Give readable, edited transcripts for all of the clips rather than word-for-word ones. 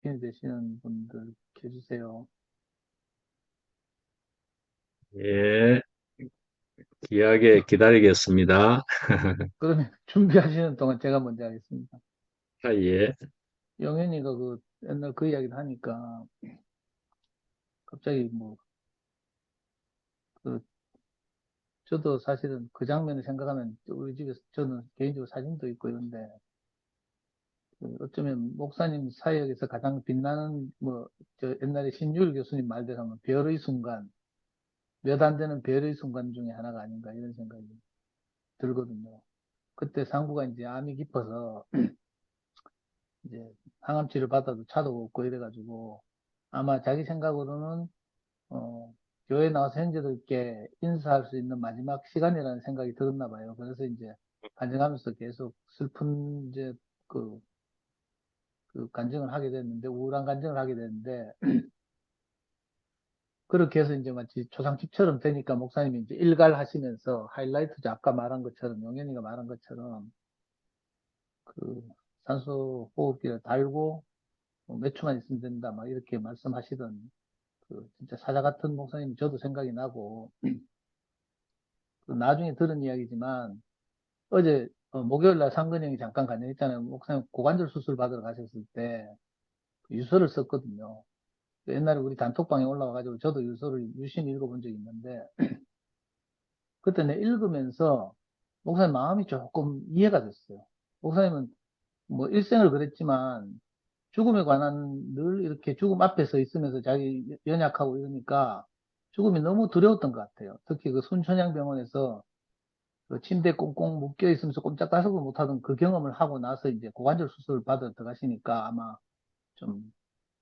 접근이 되시는 분들 계주세요. 예, 귀하게 기다리겠습니다. 그러면 준비하시는 동안 제가 먼저 하겠습니다. 아, 예. 영현이가 그 옛날 그 이야기를 하니까 갑자기 그 저도 사실은 그 장면을 생각하면 우리 집에서 저는 개인적으로 사진도 있고 이런데 그 어쩌면 목사님 사역에서 가장 빛나는 저 옛날에 신유일 교수님 말대로 하면 별의 순간, 몇 안 되는 별의 순간 중에 하나가 아닌가 이런 생각이 들거든요. 그때 상부가 이제 암이 깊어서 이제 항암치를 받아도 차도 없고 이래가지고 아마 자기 생각으로는 교회 나와서 형제들께 인사할 수 있는 마지막 시간이라는 생각이 들었나 봐요. 그래서 이제 간증하면서 계속 슬픈 이제 그, 그 간증을 하게 됐는데 우울한 간증을 하게 됐는데 그렇게 해서 이제 마치 초상집처럼 되니까 목사님이 이제 일갈하시면서 하이라이트죠. 아까 말한 것처럼 용현이가 말한 것처럼 그 산소 호흡기를 달고 몇 초만 있으면 된다 막 이렇게 말씀하시던 그 진짜 사자 같은 목사님 저도 생각이 나고 그 나중에 들은 이야기지만 어제 목요일 날 상근이 형이 잠깐 간증했잖아요. 목사님 고관절 수술 받으러 가셨을 때 유서를 썼거든요. 그 옛날에 우리 단톡방에 올라와가지고 저도 유서를 유심히 읽어본 적이 있는데 그때 내 읽으면서 목사님 마음이 조금 이해가 됐어요. 목사님은 뭐 일생을 그랬지만 죽음에 관한 늘 이렇게 죽음 앞에 서 있으면서 자기 연약하고 이러니까 죽음이 너무 두려웠던 것 같아요. 특히 그 순천향병원에서 그 침대에 꽁꽁 묶여 있으면서 꼼짝달싹을 못하던 그 경험을 하고 나서 이제 고관절 수술을 받으러 들어가시니까 아마 좀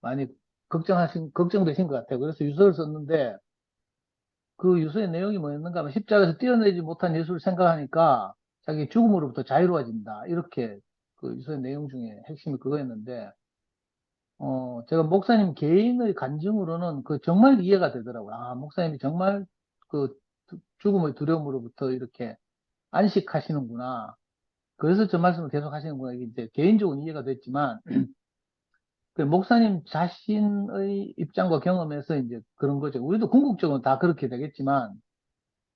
많이 걱정되신 것 같아요. 그래서 유서를 썼는데 그 유서의 내용이 뭐였는가 하면 십자가에서 뛰어내지 못한 예수를 생각하니까 자기 죽음으로부터 자유로워진다. 이렇게 그 유서의 내용 중에 핵심이 그거였는데 제가 목사님 개인의 간증으로는 그 정말 이해가 되더라고요. 아, 목사님이 정말 그 죽음의 두려움으로부터 이렇게 안식하시는구나. 그래서 저 말씀을 계속 하시는구나. 이게 이제 개인적으로 이해가 됐지만, 그 목사님 자신의 입장과 경험에서 이제 그런 거죠. 우리도 궁극적으로 다 그렇게 되겠지만,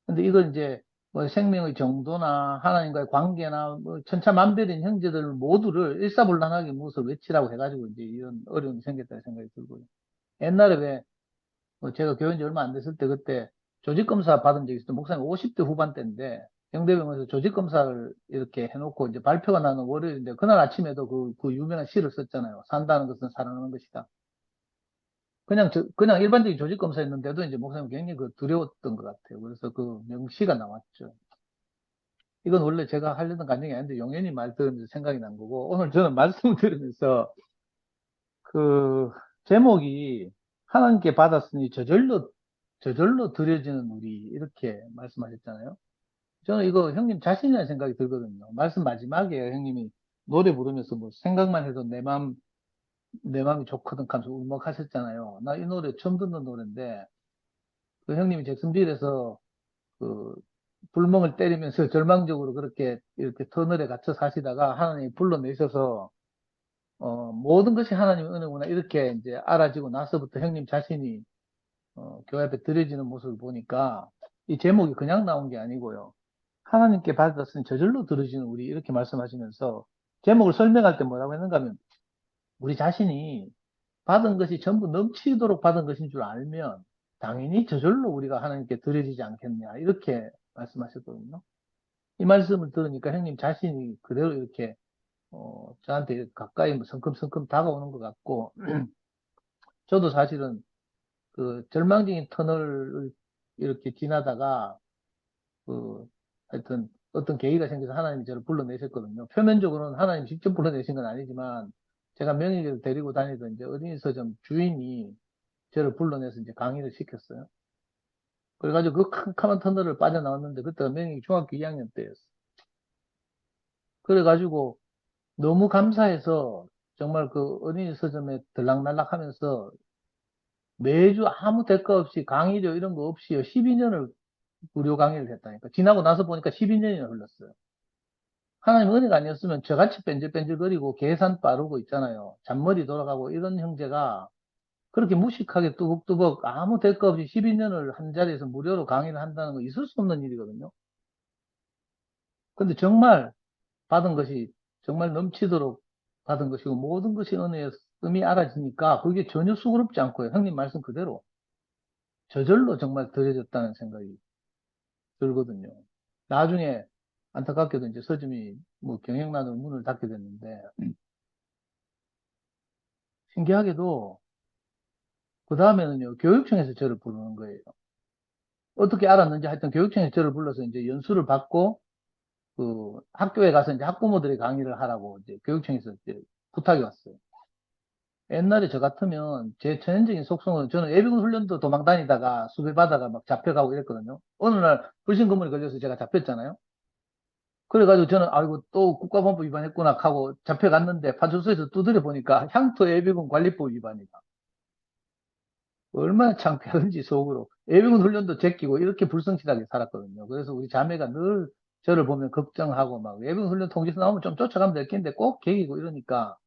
근데 이걸 이제 뭐 생명의 정도나 하나님과의 관계나 뭐 천차만별인 형제들 모두를 일사불란하게 무엇을 외치라고 해가지고 이제 이런 어려움이 생겼다는 생각이 들고요. 옛날에 왜 제가 교인 지 얼마 안 됐을 때 그때 조직검사 받은 적이 있어요. 목사님 50대 후반대인데 영대병원에서 조직검사를 이렇게 해놓고 이제 발표가 나는 월요일인데 그날 아침에도 그 유명한 시를 썼잖아요. 산다는 것은 사랑하는 것이다. 그냥 일반적인 조직검사였는데도 이제 목사님 굉장히 그 두려웠던 것 같아요. 그래서 그 명시가 나왔죠. 이건 원래 제가 하려던 간증이 아닌데 용현이 말 들으면서 생각이 난 거고 오늘 저는 말씀을 들으면서 그 제목이 하나님께 받았으니 저절로 드려지는 우리 이렇게 말씀하셨잖아요. 저는 이거 형님 자신이라는 생각이 들거든요. 말씀 마지막에 형님이 노래 부르면서 뭐 생각만 해도 내 마음이 좋거든 하면서 울먹하셨잖아요. 나 이 노래 처음 듣는 노래인데 그 형님이 잭슨빌에서 그 불멍을 때리면서 절망적으로 그렇게 이렇게 터널에 갇혀 사시다가 하나님이 불러내셔서 모든 것이 하나님의 은혜구나 이렇게 이제 알아지고 나서부터 형님 자신이 교회 앞에 드려지는 모습을 보니까 이 제목이 그냥 나온 게 아니고요. 하나님께 받았으니 저절로 들으시는 우리 이렇게 말씀하시면서 제목을 설명할 때 뭐라고 했는가 하면 우리 자신이 받은 것이 전부 넘치도록 받은 것인 줄 알면 당연히 저절로 우리가 하나님께 드려지지 않겠냐 이렇게 말씀하셨거든요. 이 말씀을 들으니까 형님 자신이 그대로 이렇게 저한테 가까이 뭐 성큼성큼 다가오는 것 같고 저도 사실은 그 절망적인 터널을 이렇게 지나다가 그 하여튼 어떤 계기가 생겨서 하나님이 저를 불러내셨거든요. 표면적으로는 하나님 직접 불러내신 건 아니지만 제가 명예를 데리고 다니던 이제 어린이 서점 주인이 저를 불러내서 이제 강의를 시켰어요. 그래가지고 그 캄캄한 터널을 빠져나왔는데 그때가 명예이 중학교 2학년 때였어요. 그래가지고 너무 감사해서 정말 그 어린이 서점에 들락날락 하면서 매주 아무 대가 없이 강의료 이런 거 없이요. 12년을 무료 강의를 했다니까. 지나고 나서 보니까 12년이나 흘렀어요. 하나님 은혜가 아니었으면 저같이 뺀질뺀질거리고 계산 빠르고 있잖아요. 잔머리 돌아가고 이런 형제가 그렇게 무식하게 뚜벅뚜벅 아무 대가 없이 12년을 한 자리에서 무료로 강의를 한다는 거 있을 수 없는 일이거든요. 근데 정말 받은 것이 정말 넘치도록 받은 것이고 모든 것이 은혜였음이 알아지니까 그게 전혀 수고롭지 않고요. 형님 말씀 그대로 저절로 정말 더해졌다는 생각이 들거든요. 나중에 안타깝게도 이제 서점이 뭐 경영난으로 문을 닫게 됐는데 신기하게도 그 다음에는요 교육청에서 저를 부르는 거예요. 어떻게 알았는지 하여튼 교육청에서 저를 불러서 이제 연수를 받고 그 학교에 가서 이제 학부모들이 강의를 하라고 이제 교육청에서 이제 부탁이 왔어요. 옛날에 저 같으면 제 전형적인 속성은 저는 예비군 훈련도 도망 다니다가 수배받아가 막 잡혀가고 이랬거든요. 어느 날 불신검문이 걸려서 제가 잡혔잖아요. 그래가지고 저는 아이고 또 국가본부 위반했구나 하고 잡혀갔는데 파출소에서 두드려 보니까 향토 예비군 관리법 위반이다. 얼마나 창피한지 속으로 예비군 훈련도 제끼고 이렇게 불성실하게 살았거든요. 그래서 우리 자매가 늘 저를 보면 걱정하고 막 예비군 훈련 통지서 나오면 좀 쫓아가면 될 텐데 꼭 계기고 이러니까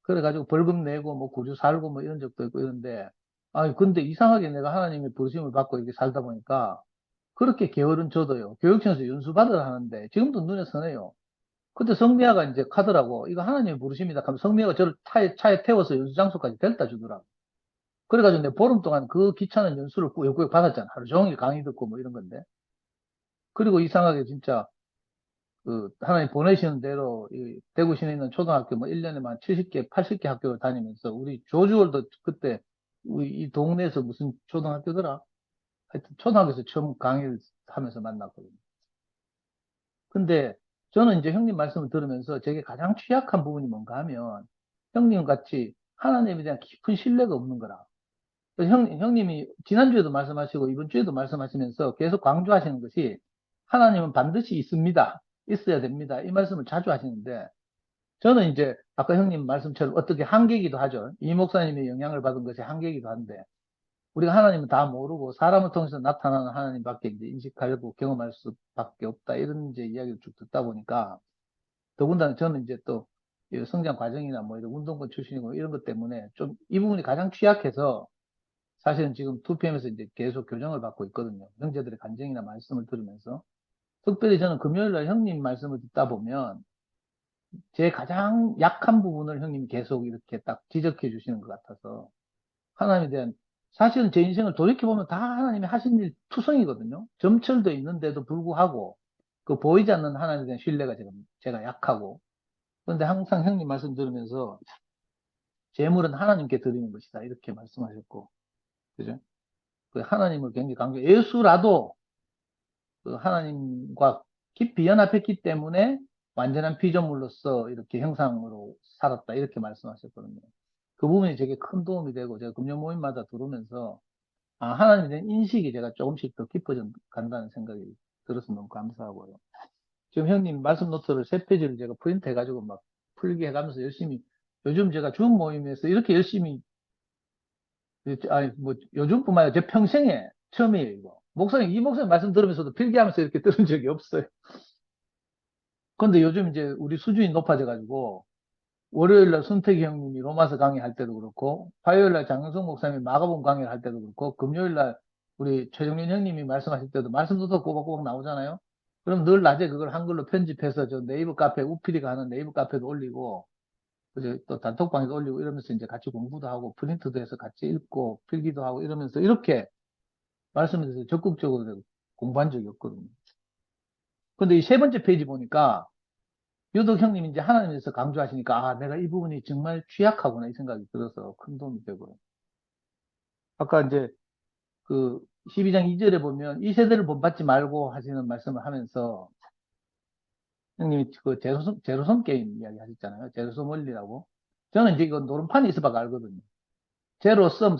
그래가지고 벌금 내고 뭐 구주 살고 뭐 이런 적도 있고 이런데 아 근데 이상하게 내가 하나님의 부르심을 받고 이렇게 살다 보니까 그렇게 게으른 저도요 교육청에서 연수 받으라 하는데 지금도 눈에 선해요. 그때 성미아가 이제 가더라고 이거 하나님의 부르심이다 하면 성미아가 저를 차에 태워서 연수 장소까지 데려다 주더라고. 그래가지고 내가 보름 동안 그 귀찮은 연수를 꾸역꾸역 받았잖아. 하루 종일 강의 듣고 뭐 이런 건데. 그리고 이상하게 진짜 그 하나님 보내시는 대로 이 대구 시내에 있는 초등학교 뭐 1년에만 70개, 80개 학교를 다니면서 우리 조주월도 그때 우리 이 동네에서 무슨 초등학교더라? 하여튼 초등학교에서 처음 강의를 하면서 만났거든요. 근데 저는 이제 형님 말씀을 들으면서 제게 가장 취약한 부분이 뭔가 하면 형님 같이 하나님에 대한 깊은 신뢰가 없는 거라. 형님이 지난주에도 말씀하시고 이번 주에도 말씀하시면서 계속 강조하시는 것이 하나님은 반드시 있습니다. 있어야 됩니다. 이 말씀을 자주 하시는데 저는 이제 아까 형님 말씀처럼 어떻게 한계이기도 하죠. 이 목사님의 영향을 받은 것이 한계이기도 한데 우리가 하나님은 다 모르고 사람을 통해서 나타나는 하나님밖에 이제 인식하려고 경험할 수밖에 없다. 이런 이제 이야기를 쭉 듣다 보니까 더군다나 저는 이제 또 성장 과정이나 뭐 이런 운동권 출신이고 이런 것 때문에 좀 이 부분이 가장 취약해서 사실은 지금 2PM에서 이제 계속 교정을 받고 있거든요. 형제들의 간증이나 말씀을 들으면서. 특별히 저는 금요일 날 형님 말씀을 듣다 보면 제 가장 약한 부분을 형님이 계속 이렇게 딱 지적해 주시는 것 같아서 하나님에 대한 사실은 제 인생을 돌이켜보면 다 하나님이 하신 일 투성이거든요. 점철도 있는데도 불구하고 그 보이지 않는 하나님에 대한 신뢰가 제가 약하고 그런데 항상 형님 말씀 들으면서 재물은 하나님께 드리는 것이다 이렇게 말씀하셨고 그죠? 그 하나님을 굉장히 강조 예수라도 그 하나님과 깊이 연합했기 때문에 완전한 피조물로서 이렇게 형상으로 살았다 이렇게 말씀하셨거든요. 그 부분이 되게 큰 도움이 되고 제가 금요 모임마다 들으면서 하나님에 대한 인식이 제가 조금씩 더 깊어져 간다는 생각이 들어서 너무 감사하고요. 지금 형님 말씀 노트를 3페이지를 제가 프린트 해가지고 막 풀기 해가면서 열심히 요즘 제가 줌 모임에서 이렇게 열심히 아니 뭐 요즘뿐만 아니라 제 평생에 처음이에요 이거. 목사님 이 목사님 말씀 들으면서도 필기하면서 이렇게 들은 적이 없어요. 근데 요즘 이제 우리 수준이 높아져가지고 월요일날 손태기 형님이 로마서 강의할 때도 그렇고 화요일날 장영성 목사님이 마가복음 강의를 할 때도 그렇고 금요일날 우리 최정민 형님이 말씀하실 때도 말씀도 더 꼬박꼬박 나오잖아요. 그럼 늘 낮에 그걸 한글로 편집해서 저 네이버 카페 우피디가 하는 네이버 카페도 올리고 그죠? 또 단톡방에도 올리고 이러면서 이제 같이 공부도 하고 프린트도 해서 같이 읽고 필기도 하고 이러면서 이렇게 말씀에 대해서 적극적으로 공부한 적이 없거든요. 근데 이 3번째 페이지 보니까 유독 형님이 이제 하나님에 대해서 강조하시니까 내가 이 부분이 정말 취약하구나 이 생각이 들어서 큰 도움이 되고요. 아까 이제 그 12장 2절에 보면 이 세대를 본받지 말고 하시는 말씀을 하면서 형님이 그 제로섬 게임 이야기 하셨잖아요. 제로섬 원리라고. 저는 이제 이거 노름판이 있어봐가 알거든요.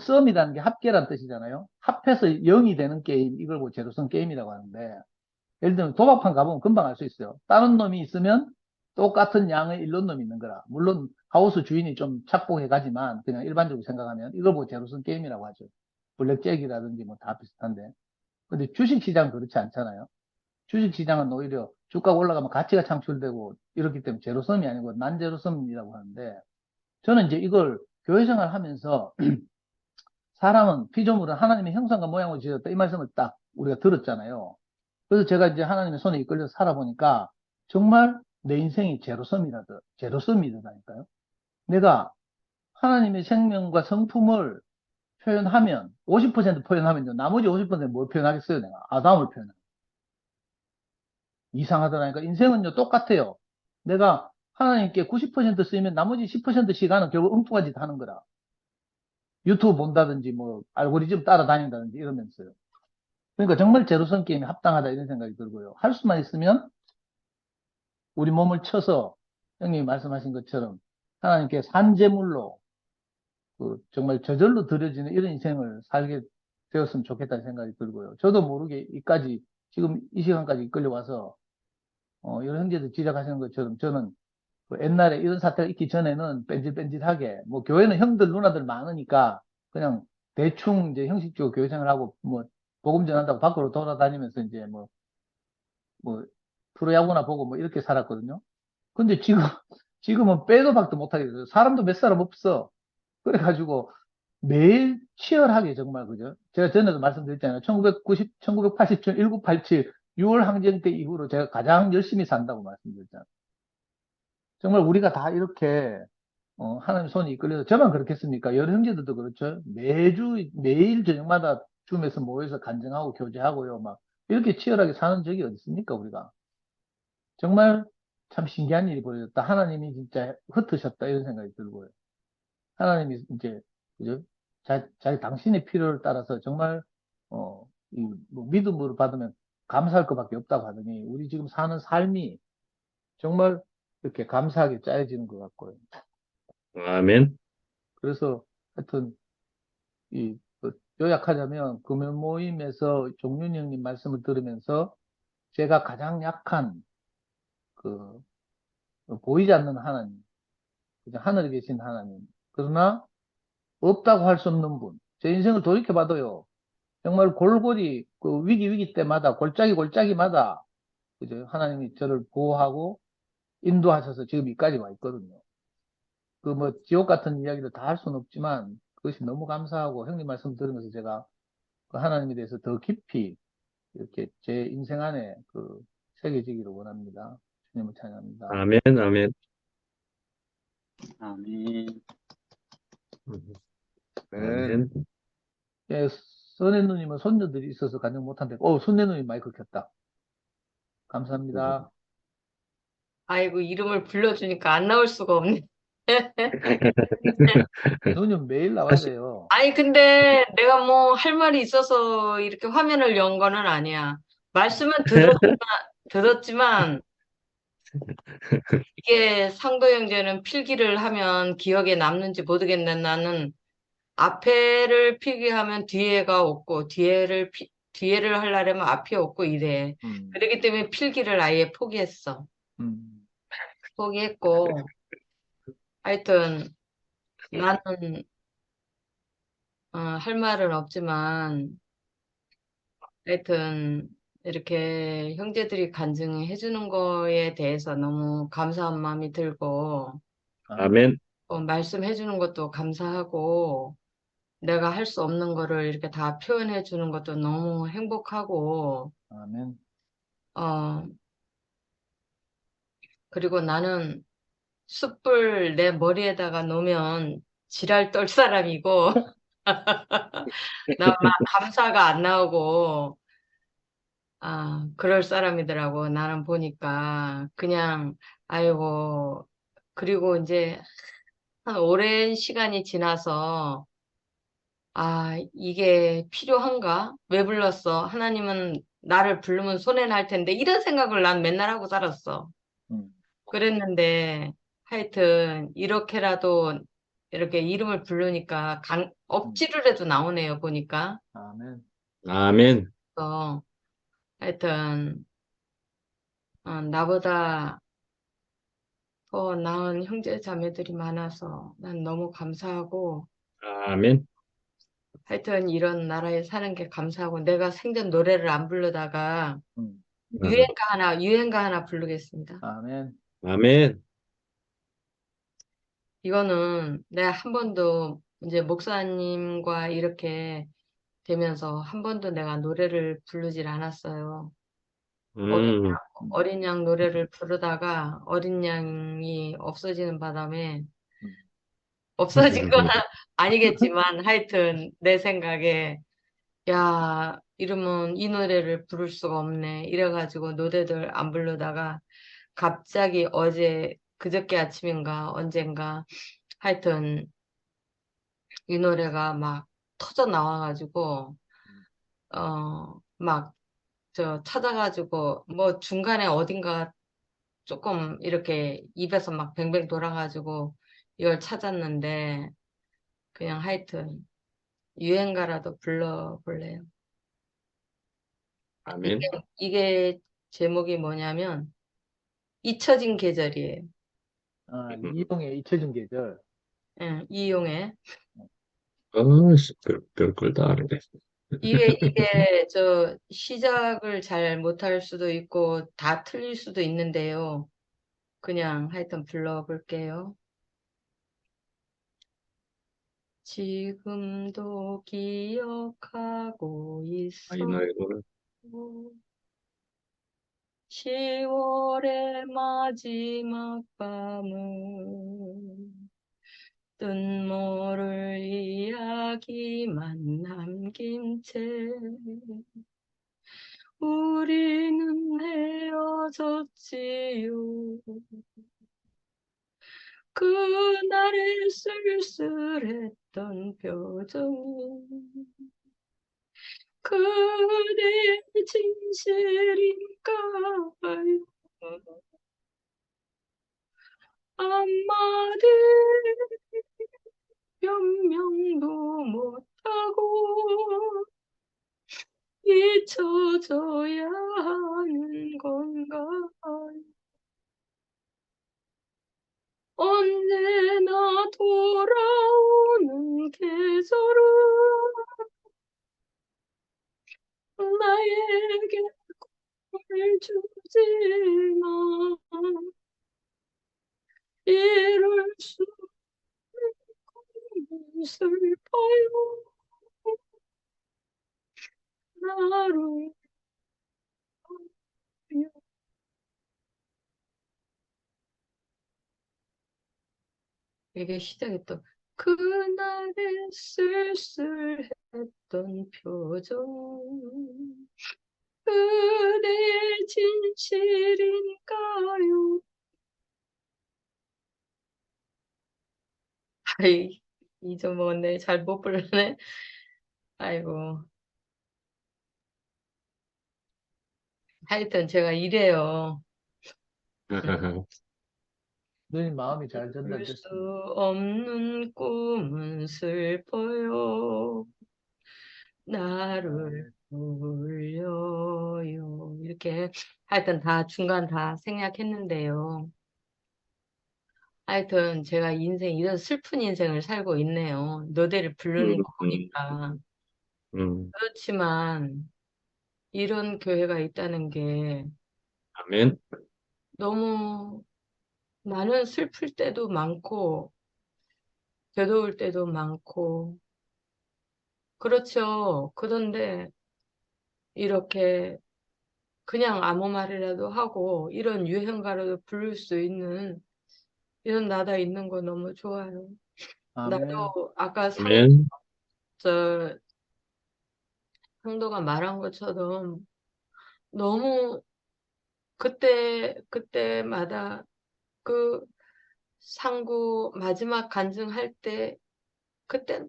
썸이라는 게 합계란 뜻이잖아요. 합해서 0이 되는 게임, 이걸 뭐 제로섬 게임이라고 하는데, 예를 들면 도박판 가보면 금방 알 수 있어요. 다른 놈이 있으면 똑같은 양의 일론 놈이 있는 거라. 물론 하우스 주인이 좀 착복해 가지만 그냥 일반적으로 생각하면 이걸 뭐 제로섬 게임이라고 하죠. 블랙잭이라든지 뭐 다 비슷한데. 근데 주식시장 그렇지 않잖아요. 주식시장은 오히려 주가가 올라가면 가치가 창출되고 이렇기 때문에 제로섬이 아니고 난제로섬이라고 하는데 저는 이제 이걸 교회 생활하면서 사람은 피조물은 하나님의 형상과 모양으로 지었다 이 말씀을 딱 우리가 들었잖아요. 그래서 제가 이제 하나님의 손에 이끌려 살아보니까 정말 내 인생이 제로섬이더라니까요. 내가 하나님의 생명과 성품을 표현하면 50% 표현하면요. 나머지 50%는 뭘 표현하겠어요, 내가? 아담을 표현해. 이상하더라니까. 인생은요, 똑같아요. 내가 하나님께 90% 쓰이면 나머지 10% 시간은 결국 엉뚱한 짓 하는 거라. 유튜브 본다든지, 뭐, 알고리즘 따라다닌다든지 이러면서요. 그러니까 정말 제로섬 게임이 합당하다 이런 생각이 들고요. 할 수만 있으면 우리 몸을 쳐서 형님이 말씀하신 것처럼 하나님께 산제물로 정말 저절로 드려지는 이런 인생을 살게 되었으면 좋겠다는 생각이 들고요. 저도 모르게 이까지 지금 이 시간까지 이끌려와서 여러 형제들 지적하시는 것처럼 저는 그 옛날에 이런 사태가 있기 전에는 뺀질뺀질하게 뭐 교회는 형들 누나들 많으니까 그냥 대충 이제 형식적으로 교회 생활하고 뭐 복음 전한다고 밖으로 돌아다니면서 이제 뭐 프로야구나 보고 뭐 이렇게 살았거든요. 근데 지금은 빼도 박도 못하게 돼서 사람도 몇 사람 없어. 그래가지고 매일 치열하게 정말 그죠? 제가 전에도 말씀드렸잖아요. 1987, 1987, 6월 항쟁 때 이후로 제가 가장 열심히 산다고 말씀드렸잖아요. 정말 우리가 다 이렇게 하나님 손이 이끌려서 저만 그렇겠습니까? 여러 형제들도 그렇죠. 매일 저녁마다 줌에서 모여서 간증하고 교제하고요. 막 이렇게 치열하게 사는 적이 어디 있습니까, 우리가? 정말 참 신기한 일이 벌어졌다. 하나님이 진짜 흩으셨다 이런 생각이 들고요. 하나님이 이제 그죠? 자기 당신의 필요를 따라서 정말 뭐 믿음으로 받으면 감사할 것밖에 없다고 하더니 우리 지금 사는 삶이 정말 이렇게 감사하게 짜여지는 것 같고요. 아멘. 그래서 하여튼 요약하자면 금요 모임에서 종윤 형님 말씀을 들으면서 제가 가장 약한 그 보이지 않는 하나님, 그죠? 하늘에 계신 하나님. 그러나 없다고 할 수 없는 분. 제 인생을 돌이켜봐도요. 정말 골골이 그 위기 때마다 골짜기마다 그죠? 하나님이 저를 보호하고 인도하셔서 지금 여기까지 와 있거든요. 그 뭐 지옥 같은 이야기를 다 할 수는 없지만 그것이 너무 감사하고 형님 말씀 들으면서 제가 그 하나님에 대해서 더 깊이 이렇게 제 인생 안에 새겨지기를 원합니다. 주님을 찬양합니다. 아멘. 아멘. 아멘. 음, 네. 아멘. 예, 선혜 누님은 손녀들이 있어서 간증 못한데, 손혜 누님 마이크 켰다. 감사합니다. 아이고, 이름을 불러주니까 안 나올 수가 없네. 누님 매일 나와야 돼요. 아니, 근데 내가 뭐 할 말이 있어서 이렇게 화면을 연 거는 아니야. 말씀은 들었지만 이게 상도 형제는 필기를 하면 기억에 남는지 모르겠네. 나는 앞에를 필기하면 뒤에가 없고 뒤에를 하려면 앞이 없고 이래. 음, 그렇기 때문에 필기를 아예 포기했어. 음, 포기했고 하여튼 나는 할 말은 없지만 하여튼 이렇게 형제들이 간증해 주는 거에 대해서 너무 감사한 마음이 들고 아멘, 아멘. 말씀해 주는 것도 감사하고 내가 할 수 없는 거를 이렇게 다 표현해 주는 것도 너무 행복하고 아멘, 어 그리고 나는 숯불 내 머리에다가 놓으면 지랄 떨 사람이고 나 막 감사가 안 나오고 그럴 사람이더라고. 나는 보니까 그냥 아이고 그리고 이제 한 오랜 시간이 지나서 이게 필요한가? 왜 불렀어? 하나님은 나를 부르면 손해 날 텐데 이런 생각을 난 맨날 하고 살았어. 음, 그랬는데 하여튼 이렇게라도 이렇게 이름을 부르니까 음, 억지를 해도 나오네요. 보니까. 아멘, 아멘. 그래서 하여튼 나보다 더 나은 형제 자매들이 많아서 난 너무 감사하고 아멘. 하여튼 이런 나라에 사는 게 감사하고 내가 생전 노래를 안 부르다가 음, 유행가 하나 부르겠습니다. 아멘. 아멘. 이거는 내가 한 번도 이제 목사님과 이렇게 되면서 한 번도 내가 노래를 부르질 않았어요. 음, 어린 양 노래를 부르다가 어린 양이 없어지는 바람에 음. 없어진 건 아니겠지만 하여튼 내 생각에 야, 이러면 이 노래를 부를 수가 없네. 이래가지고 노래들 안 부르다가 갑자기 어제 그저께 아침인가 언젠가 하여튼 이 노래가 막 터져 나와가지고 막 저 찾아가지고 뭐 중간에 어딘가 조금 이렇게 입에서 막 뱅뱅 돌아가지고 이걸 찾았는데 그냥 하여튼 유행가라도 불러볼래요. 이게, 아멘. 이게 제목이 뭐냐면 잊혀진 계절이에요. 아, 음. 이용의 잊혀진 계절. 예, 이용의. 별걸 다 알네. 이게 저 시작을 잘 못할 수도 있고 다 틀릴 수도 있는데요. 그냥 하여튼 불러볼게요. 지금도 기억하고 아, 이 있어. 노래 노래. 10월의 마지막 밤은 뜻모를 이야기만 남긴 채 우리는 헤어졌지요. 그날의 쓸쓸했던 표정이 그대의 진실인가요? 한마디 변명도 못하고 잊혀져야 하는 건가요? 언제나 돌아오는 계절은 나에게 꿈을 주지만 이룰 수 없는 슬퍼요. 나를 위해. 이게 시작이 또 그날의 쓸쓸했던 표정 그대의 진실인가요? 아이 잊어먹었네. 잘 못 부르네. 아이고. 하여튼 제가 이래요. 누님 마음이 잘 볼 수 전달됐습니다. 없는 꿈은 슬퍼요. 나를 아멘. 울려요. 이렇게 하여튼 다 중간 다 생략했는데요. 하여튼 제가 인생 이런 슬픈 인생을 살고 있네요. 노래를 부르는 음, 거 보니까. 음. 그렇지만 이런 교회가 있다는 게 아멘. 너무 나는 슬플 때도 많고 괴로울 때도 많고 그렇죠. 그런데 이렇게 그냥 아무 말이라도 하고 이런 유행가라도 부를 수 있는 이런 나라 있는 거 너무 좋아요. 아멘. 나도 아까 아멘. 저 상도가 말한 것처럼 너무 그때마다 그 상구 마지막 간증할 때 그때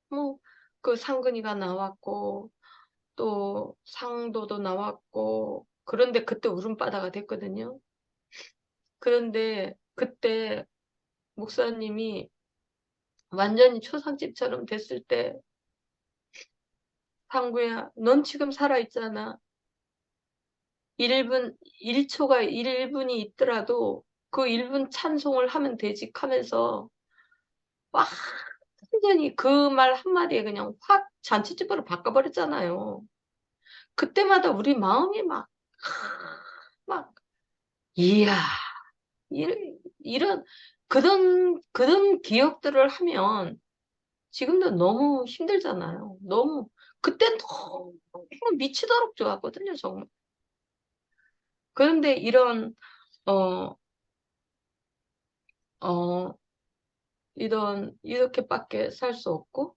너무 그 상근이가 나왔고 또 상도도 나왔고 그런데 그때 울음바다가 됐거든요. 그런데 그때 목사님이 완전히 초상집처럼 됐을 때 상구야 넌 지금 살아있잖아. 1분 1초가 1분이 있더라도 그 1분 찬송을 하면 되지 하면서 완전히 그 말 한마디에 그냥 확 잔치집으로 바꿔버렸잖아요. 그때마다 우리 마음이 막, 이야, 이런, 그런 기억들을 하면 지금도 너무 힘들잖아요. 그땐 너무 미치도록 좋았거든요, 정말. 그런데 어, 어, 이렇게밖에 살 수 없고,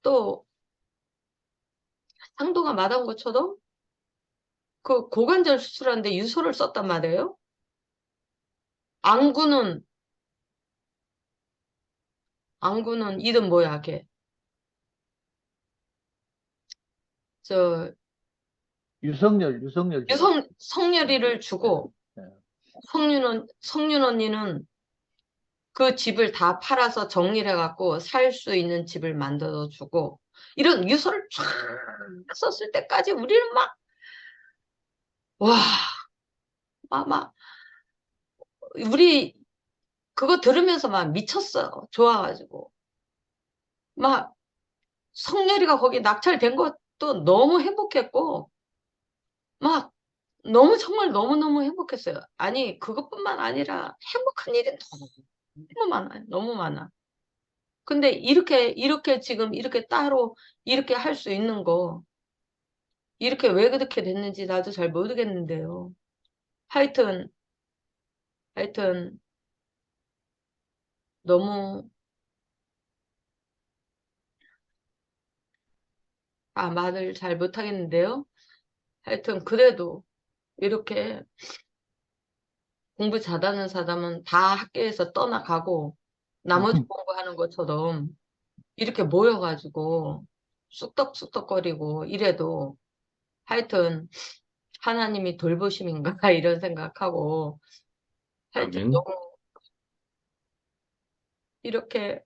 또, 상도가 말한 것처럼, 그 고관절 수술하는데 유서를 썼단 말이에요. 안구는, 이름 뭐야, 걔. 저, 유성열 씨. 성렬이를 주고, 네. 성윤 언니는 그 집을 다 팔아서 정리를 해갖고 살 수 있는 집을 만들어주고, 이런 유서를 쫙 썼을 때까지 우리는 와, 막, 우리 그거 들으면서 막 미쳤어요. 좋아가지고. 막, 성렬이가 거기 낙찰된 것도 너무 행복했고, 막, 정말 너무너무 행복했어요. 아니, 그것뿐만 아니라 행복한 일이 너무 많아요. 너무 많아. 근데 이렇게 지금 이렇게 따로 이렇게 할 수 있는 거, 이렇게 왜 그렇게 됐는지 나도 잘 모르겠는데요. 하여튼, 하여튼, 너무, 말을 잘 못하겠는데요. 하여튼, 그래도 이렇게 공부 잘하는 사람은 다 학교에서 떠나가고, 나머지 공부하는 것처럼 이렇게 모여가지고, 쑥덕쑥덕거리고 이래도, 하여튼, 하나님이 돌보심인가, 이런 생각하고, 하여튼 아멘. 너무 이렇게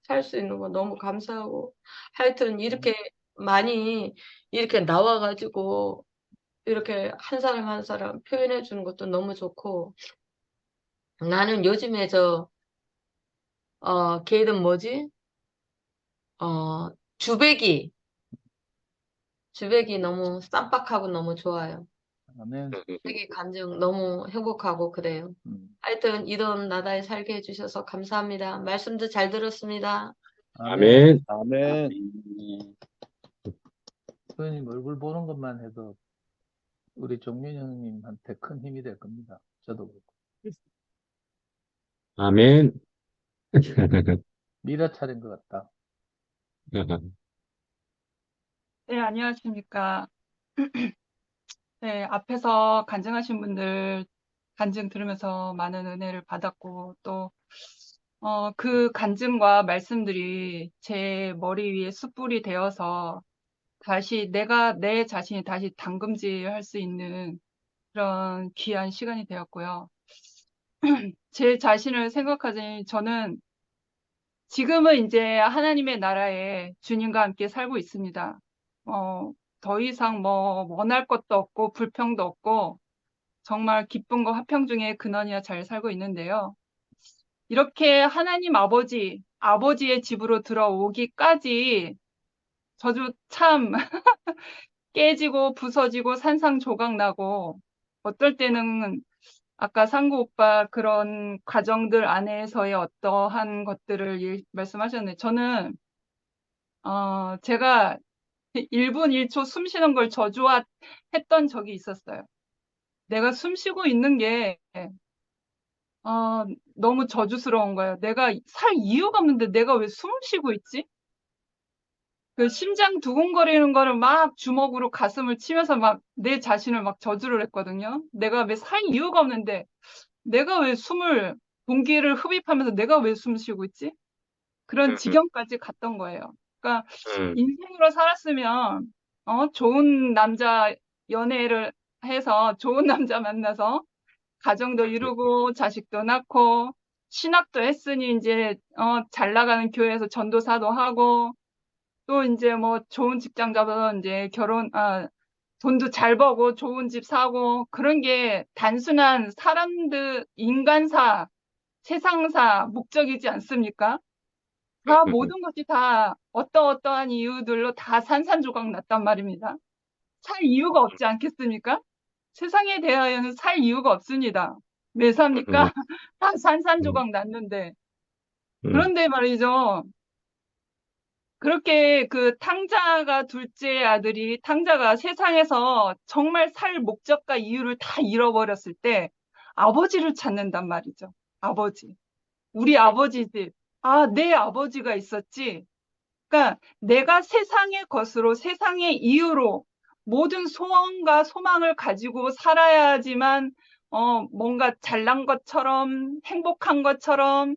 살 수 있는 거 너무 감사하고, 하여튼 이렇게 많이 이렇게 나와가지고, 이렇게 한 사람 한 사람 표현해 주는 것도 너무 좋고, 나는 요즘에 걔 이름 뭐지? 어, 주백이, 너무 쌈박하고 너무 좋아요. 아멘. 되게 감정 너무 행복하고 그래요. 하여튼 이런 나라에 살게 해주셔서 감사합니다. 말씀도 잘 들었습니다. 아멘. 아멘. 아멘. 소연님 얼굴 보는 것만 해도 우리 종민 형님한테 큰 힘이 될 겁니다. 저도 그렇고. 아멘. 미라 차례인 것 같다. 네, 안녕하십니까. 네, 앞에서 간증하신 분들 간증 들으면서 많은 은혜를 받았고, 또, 그 간증과 말씀들이 제 머리 위에 숯불이 되어서 다시 내 자신이 다시 담금질 할 수 있는 그런 귀한 시간이 되었고요. 제 자신을 생각하자니 저는 지금은 이제 하나님의 나라에 주님과 함께 살고 있습니다. 더 이상 원할 것도 없고 불평도 없고 정말 기쁨과 화평 중에 근원이야 잘 살고 있는데요. 이렇게 하나님 아버지의 집으로 들어오기까지 저도 참 깨지고 부서지고 산상조각 나고 어떨 때는 아까 상구 오빠 그런 과정들 안에서의 어떠한 것들을 말씀하셨는데 저는 제가 1분 1초 숨 쉬는 걸 저주했던 적이 있었어요. 내가 숨 쉬고 있는 게 너무 저주스러운 거예요. 내가 살 이유가 없는데 내가 왜 숨을 쉬고 있지? 그 심장 두근거리는 거를 막 주먹으로 가슴을 치면서 막 내 자신을 막 저주를 했거든요. 내가 왜 살 이유가 없는데 내가 왜 공기를 흡입하면서 내가 왜 숨 쉬고 있지? 그런 지경까지 갔던 거예요. 그러니까 인생으로 살았으면 좋은 남자 연애를 해서 좋은 남자 만나서 가정도 이루고 자식도 낳고 신학도 했으니 이제 잘 나가는 교회에서 전도사도 하고 또 이제 뭐 좋은 직장 잡아서 이제 돈도 잘 벌고 좋은 집 사고 그런 게 단순한 인간사, 세상사 목적이지 않습니까? 모든 것이 다 어떠한 이유들로 다 산산조각 났단 말입니다. 살 이유가 없지 않겠습니까? 세상에 대하여는 살 이유가 없습니다. 왜 삽니까? 다 산산조각 났는데. 음, 그런데 말이죠. 그렇게 그 탕자가 둘째 아들이 탕자가 세상에서 정말 살 목적과 이유를 다 잃어버렸을 때 아버지를 찾는단 말이죠. 아버지. 우리 아버지 집. 아, 내 아버지가 있었지. 그러니까 내가 세상의 것으로 세상의 이유로 모든 소원과 소망을 가지고 살아야지만 뭔가 잘난 것처럼 행복한 것처럼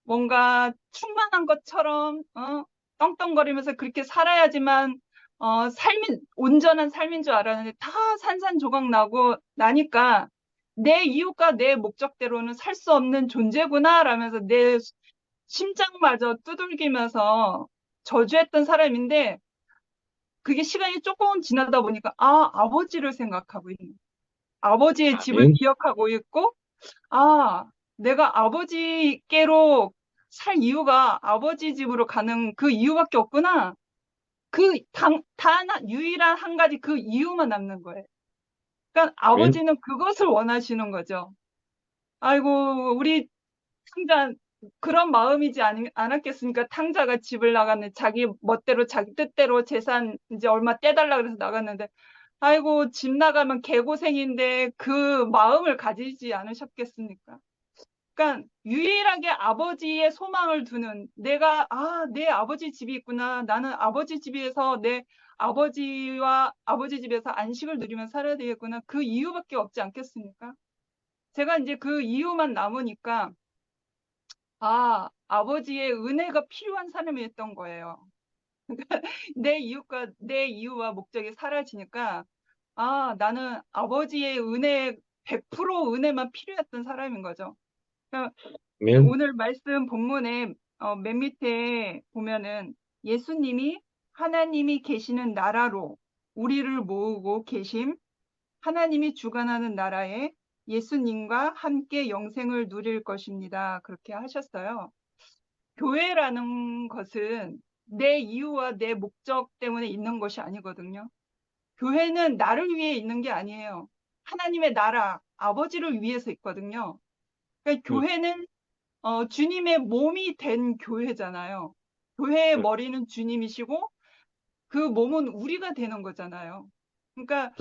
뭔가 충만한 것처럼 떵떵거리면서 그렇게 살아야지만 온전한 삶인 줄 알았는데 다 산산조각 나고 나니까 내 이유가 내 목적대로는 살 수 없는 존재구나 라면서 내 심장마저 두들기면서 저주했던 사람인데 그게 시간이 조금 지나다 보니까 아버지를 생각하고 있는 아버지의 집을 아멘. 기억하고 있고 내가 아버지께로 살 이유가 아버지 집으로 가는 그 이유밖에 없구나. 유일한 한 가지 그 이유만 남는 거예요. 그러니까 아멘. 아버지는 그것을 원하시는 거죠. 아이고, 우리 탕자, 그런 마음이지 않았겠습니까? 탕자가 집을 나갔는데 자기 멋대로, 자기 뜻대로 재산 이제 얼마 떼달라 그래서 나갔는데, 아이고, 집 나가면 개고생인데 그 마음을 가지지 않으셨겠습니까? 그러니까 유일하게 아버지의 소망을 두는 내 아버지 집이 있구나. 나는 아버지 집에서 내 아버지와 아버지 집에서 안식을 누리며 살아야 되겠구나. 그 이유밖에 없지 않겠습니까? 제가 이제 그 이유만 남으니까 아버지의 은혜가 필요한 사람이었던 거예요. 내 이유와 목적이 사라지니까 나는 아버지의 100% 은혜만 필요했던 사람인 거죠. 그러니까 아멘. 오늘 말씀 본문에 맨 밑에 보면은 예수님이 하나님이 계시는 나라로 우리를 모으고 계심, 하나님이 주관하는 나라에 예수님과 함께 영생을 누릴 것입니다. 그렇게 하셨어요. 교회라는 것은 내 이유와 내 목적 때문에 있는 것이 아니거든요. 교회는 나를 위해 있는 게 아니에요. 하나님의 나라, 아버지를 위해서 있거든요. 그러니까 교회는 주님의 몸이 된 교회잖아요. 교회의 머리는 주님이시고 그 몸은 우리가 되는 거잖아요. 그러니까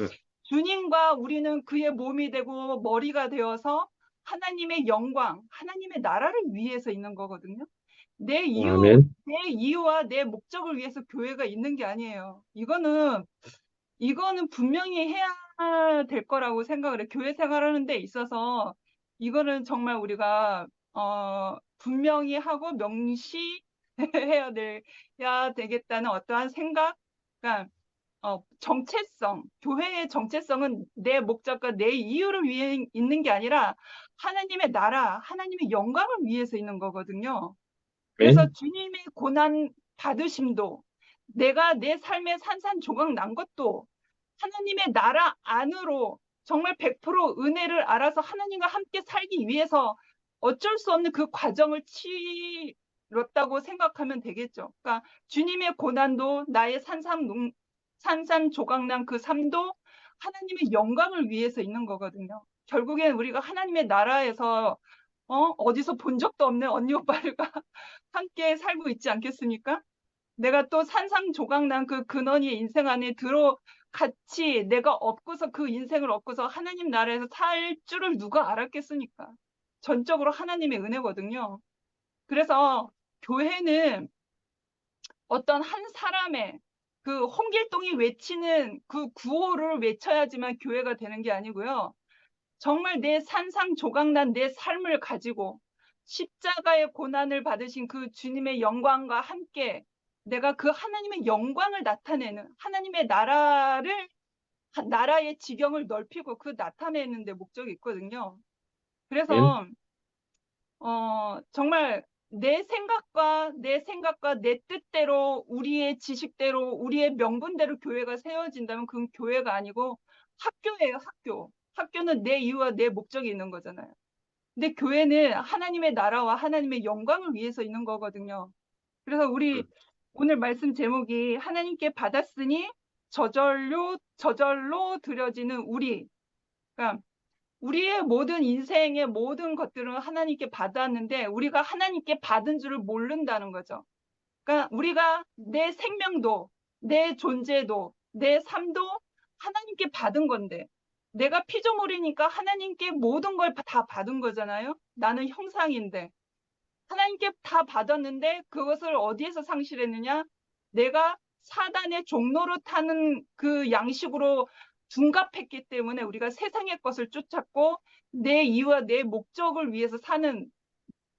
주님과 우리는 그의 몸이 되고 머리가 되어서 하나님의 영광, 하나님의 나라를 위해서 있는 거거든요. 내 아멘. 이유와 내 목적을 위해서 교회가 있는 게 아니에요. 이거는 분명히 해야 될 거라고 생각을 해요. 교회 생활하는 데 있어서 이거는 정말 우리가 분명히 하고 명시해야 되겠다는 어떠한 생각, 그러니까 교회의 정체성은 내 목적과 내 이유를 위해 있는 게 아니라 하나님의 나라, 하나님의 영광을 위해서 있는 거거든요. 그래서 아멘. 주님의 고난 받으심도 내가 내 삶에 산산조각 난 것도 하나님의 나라 안으로 정말 100% 은혜를 알아서 하나님과 함께 살기 위해서 어쩔 수 없는 그 과정을 치렀다고 생각하면 되겠죠. 그러니까 주님의 고난도 나의 산산조각난 그 삶도 하나님의 영광을 위해서 있는 거거든요. 결국엔 우리가 하나님의 나라에서 어디서 본 적도 없는 언니 오빠들과 함께 살고 있지 않겠습니까? 내가 또 산상조각난 그 근원이의 인생 안에 같이 내가 얻고서 그 인생을 얻고서 하나님 나라에서 살 줄을 누가 알았겠습니까? 전적으로 하나님의 은혜거든요. 그래서 교회는 어떤 한 사람의 그 홍길동이 외치는 그 구호를 외쳐야지만 교회가 되는 게 아니고요. 정말 내 산상조각난 내 삶을 가지고 십자가의 고난을 받으신 그 주님의 영광과 함께 내가 그 하나님의 영광을 나타내는 하나님의 나라의 지경을 넓히고 그 나타내는 데 목적이 있거든요. 그래서 정말 내 생각과 내 뜻대로 우리의 지식대로 우리의 명분대로 교회가 세워진다면 그건 교회가 아니고 학교예요, 학교. 학교는 내 이유와 내 목적이 있는 거잖아요. 근데 교회는 하나님의 나라와 하나님의 영광을 위해서 있는 거거든요. 그래서 우리 오늘 말씀 제목이 하나님께 받았으니 저절로 드려지는 우리. 그러니까 우리의 모든 인생의 모든 것들은 하나님께 받았는데 우리가 하나님께 받은 줄을 모른다는 거죠. 그러니까 우리가 내 생명도, 내 존재도, 내 삶도 하나님께 받은 건데 내가 피조물이니까 하나님께 모든 걸 다 받은 거잖아요. 나는 형상인데 하나님께 다 받았는데 그것을 어디에서 상실했느냐? 내가 사단의 종로로 타는 그 양식으로 둔갑했기 때문에 우리가 세상의 것을 쫓았고 내 이유와 내 목적을 위해서 사는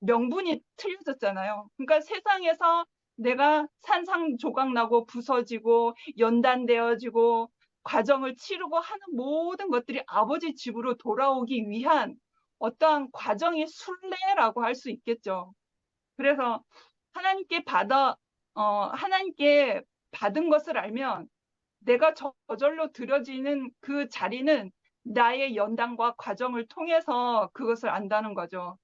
명분이 틀려졌잖아요. 그러니까 세상에서 내가 산산조각나고 부서지고 연단되어지고 과정을 치르고 하는 모든 것들이 아버지 집으로 돌아오기 위한 어떠한 과정의 순례라고 할 수 있겠죠. 그래서 하나님께 받은 것을 알면 내가 저절로 드려지는 그 자리는 나의 연단과 과정을 통해서 그것을 안다는 거죠.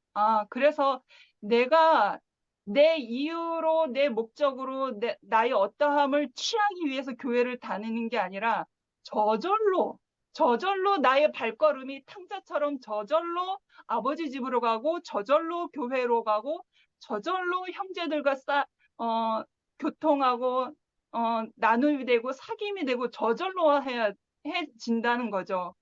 그래서 내가 내 이유로, 내 목적으로 나의 어떠함을 취하기 위해서 교회를 다니는 게 아니라 저절로 나의 발걸음이 탕자처럼 저절로 아버지 집으로 가고 저절로 교회로 가고 저절로 형제들과 교통하고 나눔이 되고 사귐이 되고 저절로 해진다는 거죠.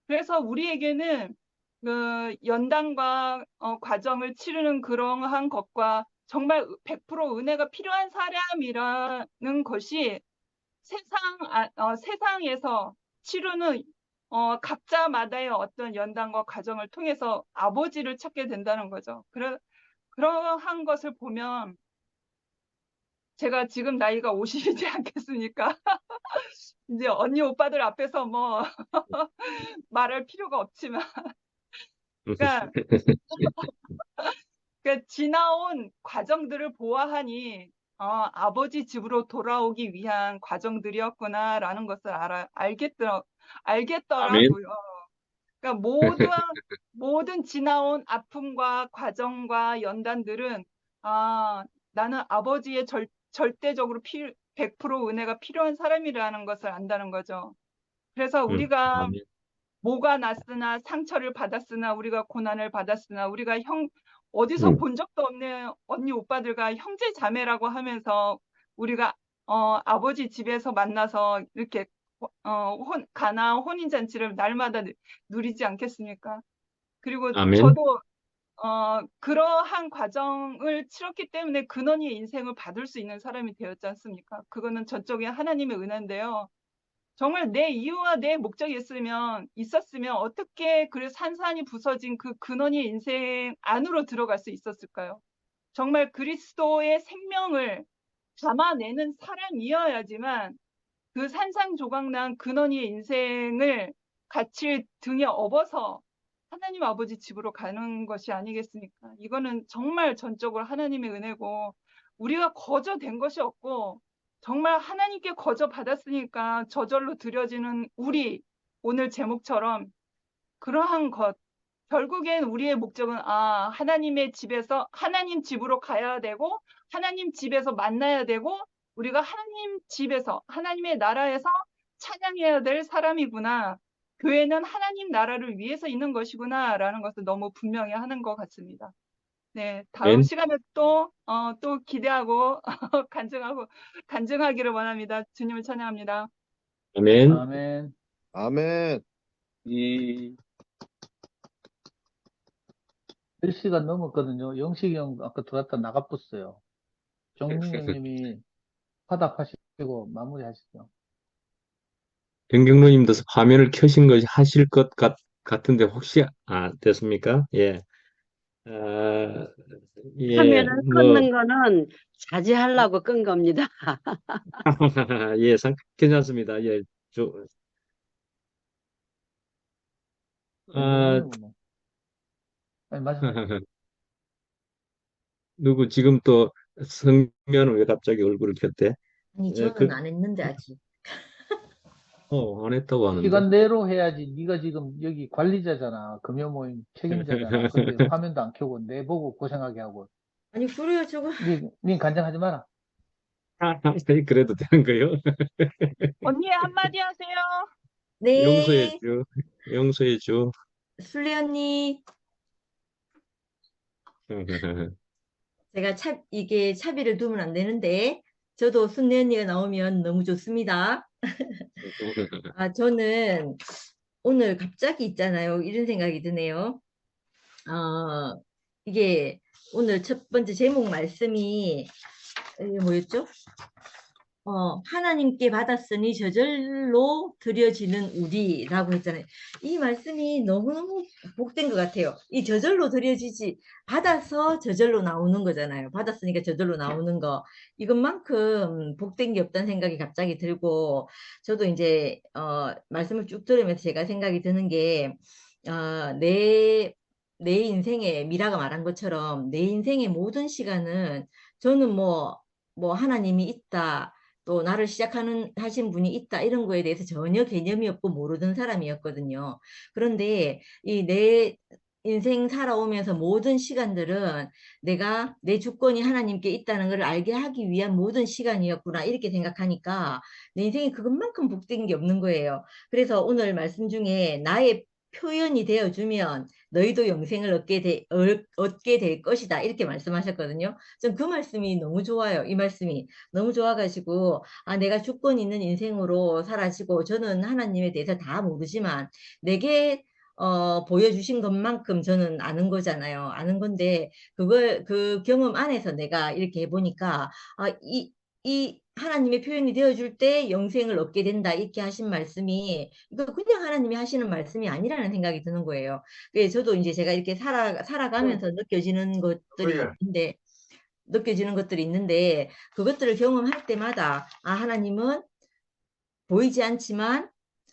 그래서 우리에게는 그 연단과 과정을 치르는 그러한 것과 정말 100% 은혜가 필요한 사람이라는 것이 세상에서 치르는 각자마다의 어떤 연단과 과정을 통해서 아버지를 찾게 된다는 거죠. 그러한 것을 보면 제가 지금 나이가 50이지 않겠습니까? 이제 언니 오빠들 앞에서 뭐 말할 필요가 없지만 그러니까 지나온 과정들을 보아하니 아버지 집으로 돌아오기 위한 과정들이었구나라는 것을 아멘. 알겠더라고요. 그러니까 모든 지나온 아픔과 과정과 연단들은 나는 아버지의 절대적으로 100% 은혜가 필요한 사람이라는 것을 안다는 거죠. 그래서 우리가 아멘. 뭐가 났으나 상처를 받았으나 우리가 고난을 받았으나 우리가 어디서 본 적도 없는 언니 오빠들과 형제 자매라고 하면서 우리가 아버지 집에서 만나서 이렇게 가나안 혼인잔치를 날마다 누리지 않겠습니까? 그리고 아멘. 저도 그러한 과정을 치렀기 때문에 근원의 인생을 받을 수 있는 사람이 되었지 않습니까? 그거는 전적인 하나님의 은혜인데요. 정말 내 이유와 내 목적이 있었으면 어떻게 그 산산이 부서진 그 근원의 인생 안으로 들어갈 수 있었을까요? 정말 그리스도의 생명을 담아내는 사람이어야지만 그 산산조각난 근원의 인생을 같이 등에 업어서 하나님 아버지 집으로 가는 것이 아니겠습니까? 이거는 정말 전적으로 하나님의 은혜고 우리가 거저 된 것이 없고 정말 하나님께 거저 받았으니까 저절로 드려지는 우리 오늘 제목처럼 그러한 것 결국엔 우리의 목적은 하나님의 집에서 하나님 집으로 가야 되고 하나님 집에서 만나야 되고 우리가 하나님 집에서 하나님의 나라에서 찬양해야 될 사람이구나. 교회는 하나님 나라를 위해서 있는 것이구나라는 것을 너무 분명히 하는 것 같습니다. 네, 다음 아멘. 시간에 또 기대하고 간증하기를 원합니다. 주님을 찬양합니다. 아멘. 아멘. 아멘. 10시간 넘었거든요. 영식이 형 아까 들어갔다 나가봤어요. 정민 형님이 화답하시고 마무리하시죠. 변경로님도 화면을 켜신 것이 하실 것 같은데 혹시 됐습니까? 예. 예. 화면을 뭐 끊는 거는 자제하려고 끈 겁니다. 예, 괜찮습니다. 예. 아, 뭐. 아니, 말씀하세요. 누구 지금 또 성면은 왜 갑자기 얼굴을 켰대? 아니, 예, 저는 안 했는데, 아직. 안 했다고 하는데. 시간 내로 해야지. 네가 지금 여기 관리자잖아. 금요 모임 책임자잖아. 근데 화면도 안 켜고 내 보고 고생하게 하고. 아니, 그래요, 저거. 니 간장하지 마라. 그래도 되는 거요? 언니 한마디 하세요. 용서해 네, 줘. 용서해 줘. 술래 언니, 제가 이게 차비를 두면 안 되는데, 저도 순례 언니가 나오면 너무 좋습니다. 저는 오늘 갑자기 있잖아요. 이런 생각이 드네요. 어, 이게 오늘 첫 번째 제목 말씀이, 이게 뭐였죠? 하나님께 받았으니 저절로 드려지는 우리라고 했잖아요. 이 말씀이 너무너무 복된 것 같아요. 이 저절로 드려지지, 받아서 저절로 나오는 거잖아요. 받았으니까 저절로 나오는 거. 이것만큼 복된 게 없다는 생각이 갑자기 들고, 저도 이제, 말씀을 쭉 들으면서 제가 생각이 드는 게, 내 인생에, 미라가 말한 것처럼 내 인생의 모든 시간은 저는 뭐 하나님이 있다, 또 나를 하신 분이 있다, 이런 거에 대해서 전혀 개념이 없고 모르던 사람이었거든요. 그런데 이 내 인생 살아오면서 모든 시간들은 내가 내 주권이 하나님께 있다는 걸 알게 하기 위한 모든 시간이었구나, 이렇게 생각하니까 내 인생에 그것만큼 복된 게 없는 거예요. 그래서 오늘 말씀 중에 나의 표현이 되어주면 너희도 영생을 얻게 될 것이다, 이렇게 말씀하셨거든요. 전 그 말씀이 너무 좋아요. 이 말씀이 너무 좋아가지고, 내가 주권 있는 인생으로 살아지고, 저는 하나님에 대해서 다 모르지만 내게 보여주신 것만큼 저는 아는 거잖아요. 아는 건데, 그 경험 안에서 내가 이렇게 해보니까, 이 하나님의 표현이 되어줄 때 영생을 얻게 된다, 이렇게 하신 말씀이, 이거 그냥 하나님이 하시는 말씀이 아니라는 생각이 드는 거예요. 그래서 저도 이제 제가 이렇게 살아가면서 느껴지는 것들이 있는데, 그것들을 경험할 때마다, 하나님은 보이지 않지만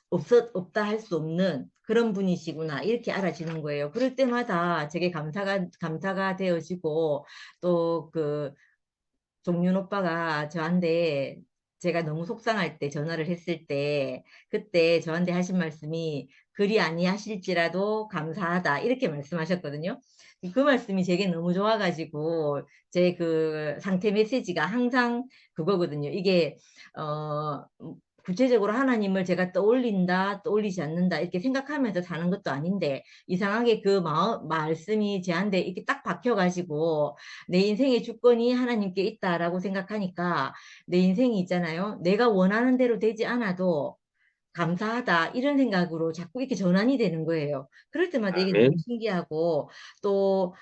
없다 할 수 없는 그런 분이시구나, 이렇게 알아지는 거예요. 그럴 때마다 제게 감사가 되어지고, 또 종윤 오빠가 저한테, 제가 너무 속상할 때 전화를 했을 때, 그때 저한테 하신 말씀이 그리 아니하실지라도 감사하다, 이렇게 말씀하셨거든요. 그 말씀이 제게 너무 좋아가지고 제 그 상태 메시지가 항상 그거거든요. 이게 어 구체적으로 하나님을 제가 떠올리지 않는다, 이렇게 생각하면서 사는 것도 아닌데, 이상하게 그 말씀이 제한테 이렇게 딱 박혀가지고 내 인생의 주권이 하나님께 있다라고 생각하니까, 내 인생이 있잖아요. 내가 원하는 대로 되지 않아도 감사하다, 이런 생각으로 자꾸 이렇게 전환이 되는 거예요. 그럴 때마다 이게 너무 아멘. 신기하고, 또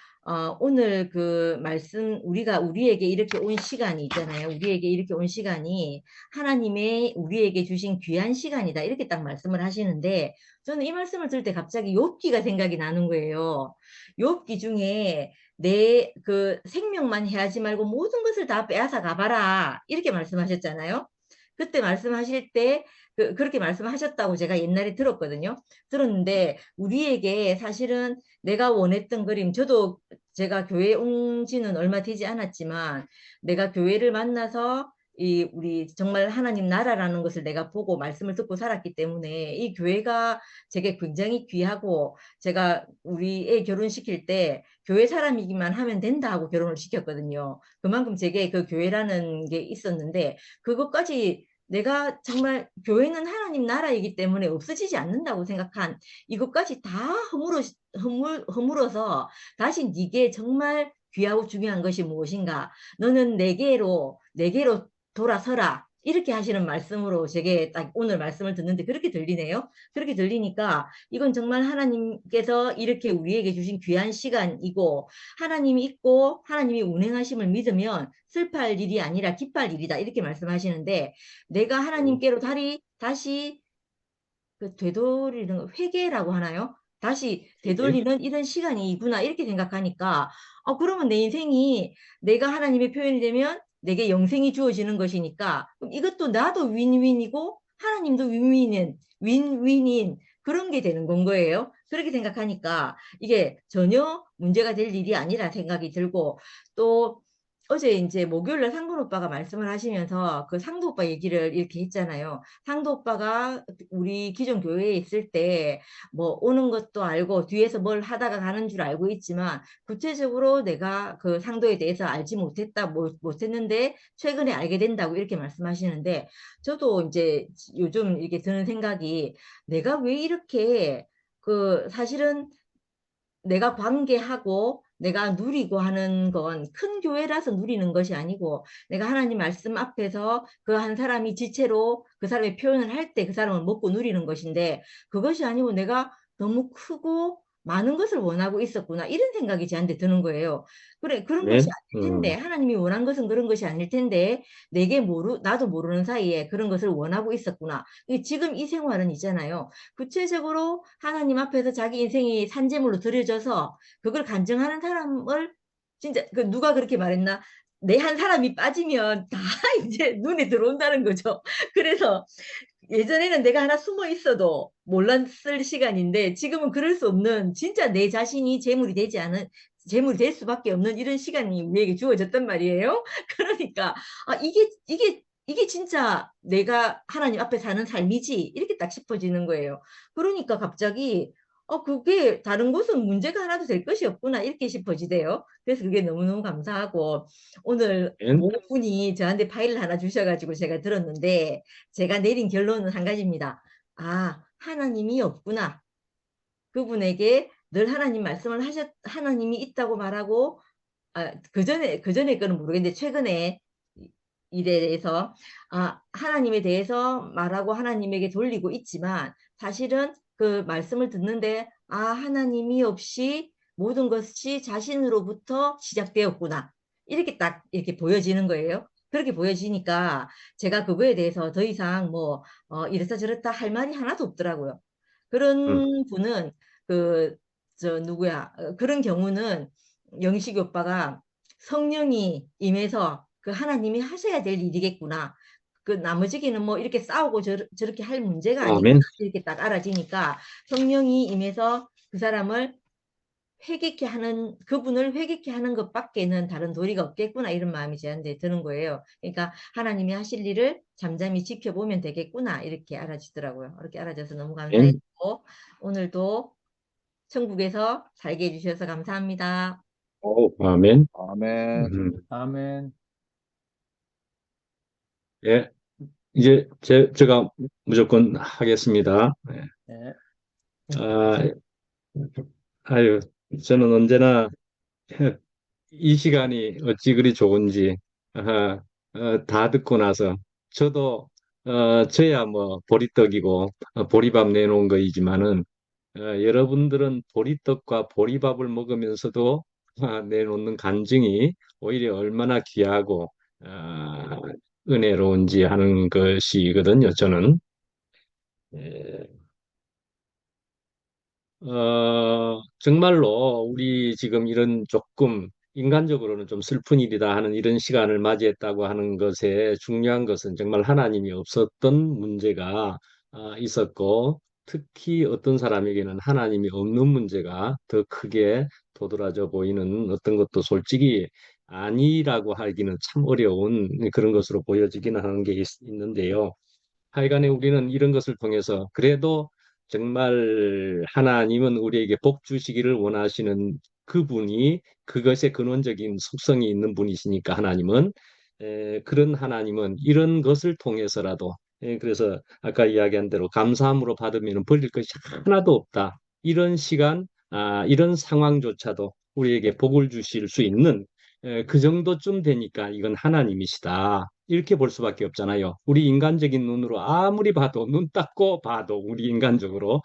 오늘 그 말씀, 우리에게 이렇게 온 시간이 있잖아요. 우리에게 이렇게 온 시간이 하나님의 우리에게 주신 귀한 시간이다, 이렇게 딱 말씀을 하시는데, 저는 이 말씀을 들을 때 갑자기 욥기가 생각이 나는 거예요. 욥기 중에 내 그 생명만 해하지 말고 모든 것을 다 빼앗아 가봐라, 이렇게 말씀하셨잖아요. 그때 말씀하실 때 그렇게 말씀하셨다고 제가 옛날에 들었는데, 우리에게 사실은 내가 원했던 그림, 저도 제가 교회 온 지는 얼마 되지 않았지만, 내가 교회를 만나서 우리 정말 하나님 나라라는 것을 내가 보고 말씀을 듣고 살았기 때문에, 이 교회가 제게 굉장히 귀하고, 제가 우리 애 결혼시킬 때 교회 사람이기만 하면 된다 하고 결혼을 시켰거든요. 그만큼 제게 그 교회라는 게 있었는데, 그것까지 내가 정말 교회는 하나님 나라이기 때문에 없어지지 않는다고 생각한 이것까지 다 허물어서 다시 네게 정말 귀하고 중요한 것이 무엇인가, 너는 내게로 돌아서라, 이렇게 하시는 말씀으로 제게 딱 오늘 말씀을 듣는데 그렇게 들리네요. 그렇게 들리니까 이건 정말 하나님께서 이렇게 우리에게 주신 귀한 시간이고, 하나님이 있고 하나님이 운행하심을 믿으면 슬퍼할 일이 아니라 기뻐할 일이다, 이렇게 말씀하시는데, 내가 하나님께로 다시 되돌리는 거, 회개라고 하나요? 다시 되돌리는 이런 시간이구나, 이렇게 생각하니까, 그러면 내 인생이, 내가 하나님의 표현이 되면 내게 영생이 주어지는 것이니까, 그럼 이것도 나도 윈윈이고 하나님도 윈윈인 그런 게 되는 건 거예요. 그렇게 생각하니까 이게 전혀 문제가 될 일이 아니라 생각이 들고, 또 어제 이제 목요일날 상돈 오빠가 말씀을 하시면서 그 상도 오빠 얘기를 이렇게 했잖아요. 상도 오빠가 우리 기존 교회에 있을 때 뭐 오는 것도 알고 뒤에서 뭘 하다가 가는 줄 알고 있지만 구체적으로 내가 그 상도에 대해서 알지 못했다, 못했는데 최근에 알게 된다고 이렇게 말씀하시는데 저도 이제 요즘 이렇게 드는 생각이 내가 왜 이렇게 그 사실은 내가 관계하고 내가 누리고 하는 건 큰 교회라서 누리는 것이 아니고 내가 하나님 말씀 앞에서 그 한 사람이 지체로 그 사람의 표현을 할 때 그 사람을 먹고 누리는 것인데 그것이 아니고 내가 너무 크고 많은 것을 원하고 있었구나 이런 생각이 저한테 드는 거예요. 그래 그런 것이 아멘. 아닐 텐데 하나님이 원한 것은 그런 것이 아닐 텐데 나도 모르는 사이에 그런 것을 원하고 있었구나. 지금 이 생활은 있잖아요. 구체적으로 하나님 앞에서 자기 인생이 산재물로 드려져서 그걸 간증하는 사람을 진짜 그 누가 그렇게 말했나? 내 한 사람이 빠지면 다 이제 눈에 들어온다는 거죠. 그래서 예전에는 내가 하나 숨어 있어도 몰랐을 시간인데 지금은 그럴 수 없는 진짜 내 자신이 재물이 될 수밖에 없는 이런 시간이 우리에게 주어졌단 말이에요. 그러니까 이게 진짜 내가 하나님 앞에 사는 삶이지 이렇게 딱 싶어지는 거예요. 그러니까 갑자기 그게 다른 곳은 문제가 하나도 될 것이 없구나 이렇게 싶어지대요. 그래서 그게 너무너무 감사하고 오늘 아멘. 모 분이 저한테 파일을 하나 주셔가지고 제가 들었는데 제가 내린 결론은 한 가지입니다. 아, 하나님이 없구나. 그분에게 늘 하나님 말씀을 하나님이 있다고 말하고, 그 전에 거는 모르겠는데, 최근에 일에 대해서, 하나님에 대해서 말하고 하나님에게 돌리고 있지만, 사실은 그 말씀을 듣는데, 하나님이 없이 모든 것이 자신으로부터 시작되었구나. 이렇게 딱 이렇게 보여지는 거예요. 그렇게 보여지니까 제가 그거에 대해서 더 이상 뭐 이렇다 저렇다 할 말이 하나도 없더라고요. 음. 그런 분은 누구야? 그런 경우는 영식이 오빠가 성령이 임해서 그 하나님이 하셔야 될 일이겠구나. 그 나머지기는 뭐 이렇게 싸우고 저렇게 할 문제가 아니구나. 아멘. 이렇게 딱 알아지니까 성령이 임해서 그 사람을 그분을 회개케 하는 것밖에는 다른 도리가 없겠구나 이런 마음이 저한테 드는 거예요. 그러니까 하나님이 하실 일을 잠잠히 지켜보면 되겠구나 이렇게 알아지더라고요. 이렇게 알아져서 너무 아멘. 감사했고 오늘도 천국에서 살게 해주셔서 감사합니다. 아멘. 아멘. 음. 아멘. 예. 이제 제가 무조건 하겠습니다. 예. 네. 아, 아유, 저는 언제나 이 시간이 어찌 그리 좋은지 다 듣고 나서 저도 저야 뭐 보리떡이고 보리밥 내놓은 거이지만은 여러분들은 보리떡과 보리밥을 먹으면서도 내놓는 간증이 오히려 얼마나 귀하고 어, 은혜로운지 하는 것이거든요. 저는 예, 정말로 우리 지금 이런 조금 인간적으로는 좀 슬픈 일이다 하는 이런 시간을 맞이했다고 하는 것에 중요한 것은 정말 하나님이 없었던 문제가 있었고 특히 어떤 사람에게는 하나님이 없는 문제가 더 크게 도드라져 보이는 어떤 것도 솔직히 아니라고 하기는 참 어려운 그런 것으로 보여지기는 하는 게 있는데요. 하여간에 우리는 이런 것을 통해서 그래도 정말 하나님은 우리에게 복 주시기를 원하시는 그분이 그것의 근원적인 속성이 있는 분이시니까 하나님은 그런 하나님은 이런 것을 통해서라도 그래서 아까 이야기한 대로 감사함으로 받으면 버릴 것이 하나도 없다. 이런 시간, 이런 상황조차도 우리에게 복을 주실 수 있는 그 정도쯤 되니까 이건 하나님이시다. 이렇게 볼 수밖에 없잖아요. 우리 인간적인 눈으로 아무리 봐도 눈 닦고 봐도 우리 인간적으로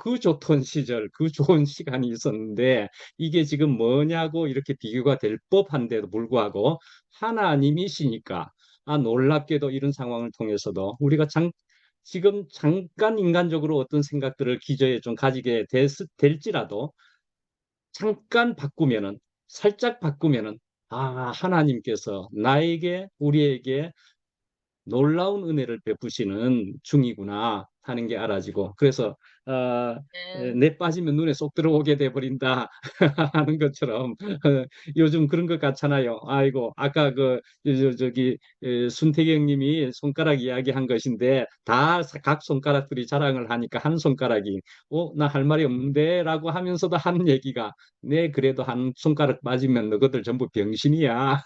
그 좋던 시절, 그 좋은 시간이 있었는데 이게 지금 뭐냐고 이렇게 비교가 될 법한데도 불구하고 하나님이시니까 놀랍게도 이런 상황을 통해서도 우리가 지금 잠깐 인간적으로 어떤 생각들을 기저에 좀 가지게 될지라도 잠깐 바꾸면은 살짝 바꾸면은 하나님께서 우리에게 놀라운 은혜를 베푸시는 중이구나 하는 게 알아지고 그래서 내 빠지면 눈에 쏙 들어오게 돼 버린다 하는 것처럼 요즘 그런 것 같잖아요. 아이고 아까 저기 순태경 님이 손가락 이야기한 것인데 다 각 손가락들이 자랑을 하니까 한 손가락이 나 할 말이 없는데라고 하면서도 하는 얘기가 내 그래도 한 손가락 빠지면 너희들 전부 병신이야.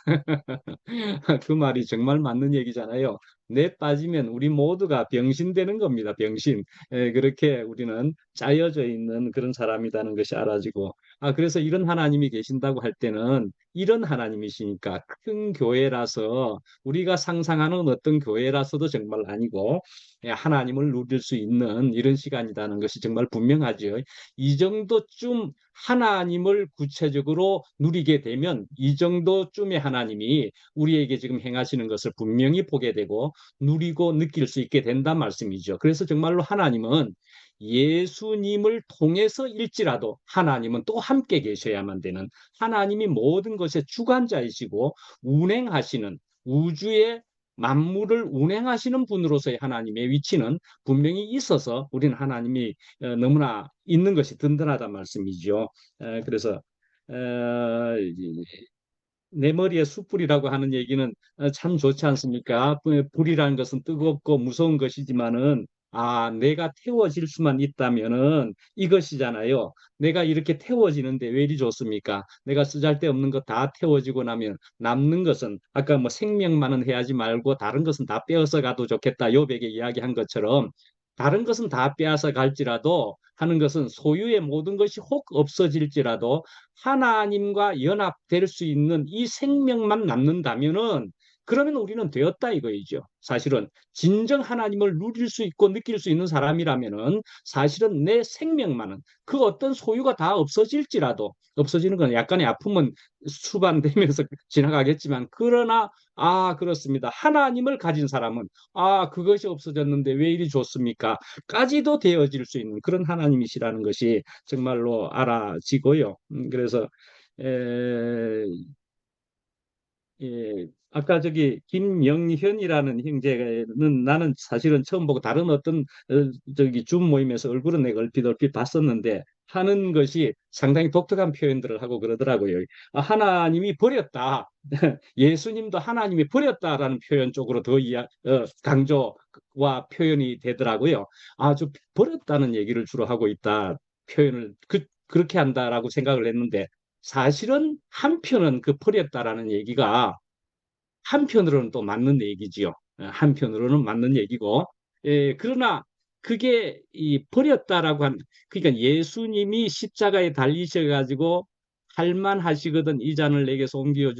그 말이 정말 맞는 얘기잖아요. 내 빠지면 우리 모두가 병신 되는 겁니다. 병신. 그렇게 우리는 짜여져 있는 그런 사람이라는 것이 알아지고, 그래서 이런 하나님이 계신다고 할 때는 이런 하나님이시니까 큰 교회라서 우리가 상상하는 어떤 교회라서도 정말 아니고 하나님을 누릴 수 있는 이런 시간이라는 것이 정말 분명하죠. 이 정도쯤 하나님을 구체적으로 누리게 되면 이 정도쯤의 하나님이 우리에게 지금 행하시는 것을 분명히 보게 되고 누리고 느낄 수 있게 된단 말씀이죠. 그래서 정말로 하나님은 예수님을 통해서일지라도 하나님은 또 함께 계셔야만 되는, 하나님이 모든 것의 주관자이시고 운행하시는, 우주의 만물을 운행하시는 분으로서의 하나님의 위치는 분명히 있어서 우리는 하나님이 너무나 있는 것이 든든하단 말씀이죠. 그래서 내 머리에 숯불이라고 하는 얘기는 참 좋지 않습니까? 불이라는 것은 뜨겁고 무서운 것이지만은 내가 태워질 수만 있다면은 이것이잖아요. 내가 이렇게 태워지는데 왜 이리 좋습니까? 내가 쓰잘데없는 거 다 태워지고 나면 남는 것은 아까 뭐 생명만은 해야지 말고 다른 것은 다 빼어서 가도 좋겠다. 요백에 이야기한 것처럼 다른 것은 다 빼앗아 갈지라도 하는 것은 소유의 모든 것이 혹 없어질지라도 하나님과 연합될 수 있는 이 생명만 남는다면은 그러면 우리는 되었다 이거이죠. 사실은 진정 하나님을 누릴 수 있고 느낄 수 있는 사람이라면은 사실은 내 생명만은 그 어떤 소유가 다 없어질지라도, 없어지는 건 약간의 아픔은 수반되면서 지나가겠지만, 그러나 그렇습니다. 하나님을 가진 사람은 그것이 없어졌는데 왜 이리 좋습니까? 까지도 되어질 수 있는 그런 하나님이시라는 것이 정말로 알아지고요. 그래서 에, 아까 저기 김영현이라는 형제는 나는 사실은 처음 보고 다른 어떤 저기 줌 모임에서 얼굴은 내가 얼핏 봤었는데 하는 것이 상당히 독특한 표현들을 하고 그러더라고요. 하나님이 버렸다. 예수님도 하나님이 버렸다라는 표현 쪽으로 더 강조와 표현이 되더라고요. 아주 버렸다는 얘기를 주로 하고 있다. 표현을 그렇게 한다라고 생각을 했는데 사실은 한편은 그 버렸다라는 얘기가 한편으로는 또 맞는 얘기지요. 한편으로는 맞는 얘기고, 그러나 그게 이 버렸다라고 그러니까 예수님이 십자가에 달리셔가지고 할만하시거든 이 잔을 내게서 옮겨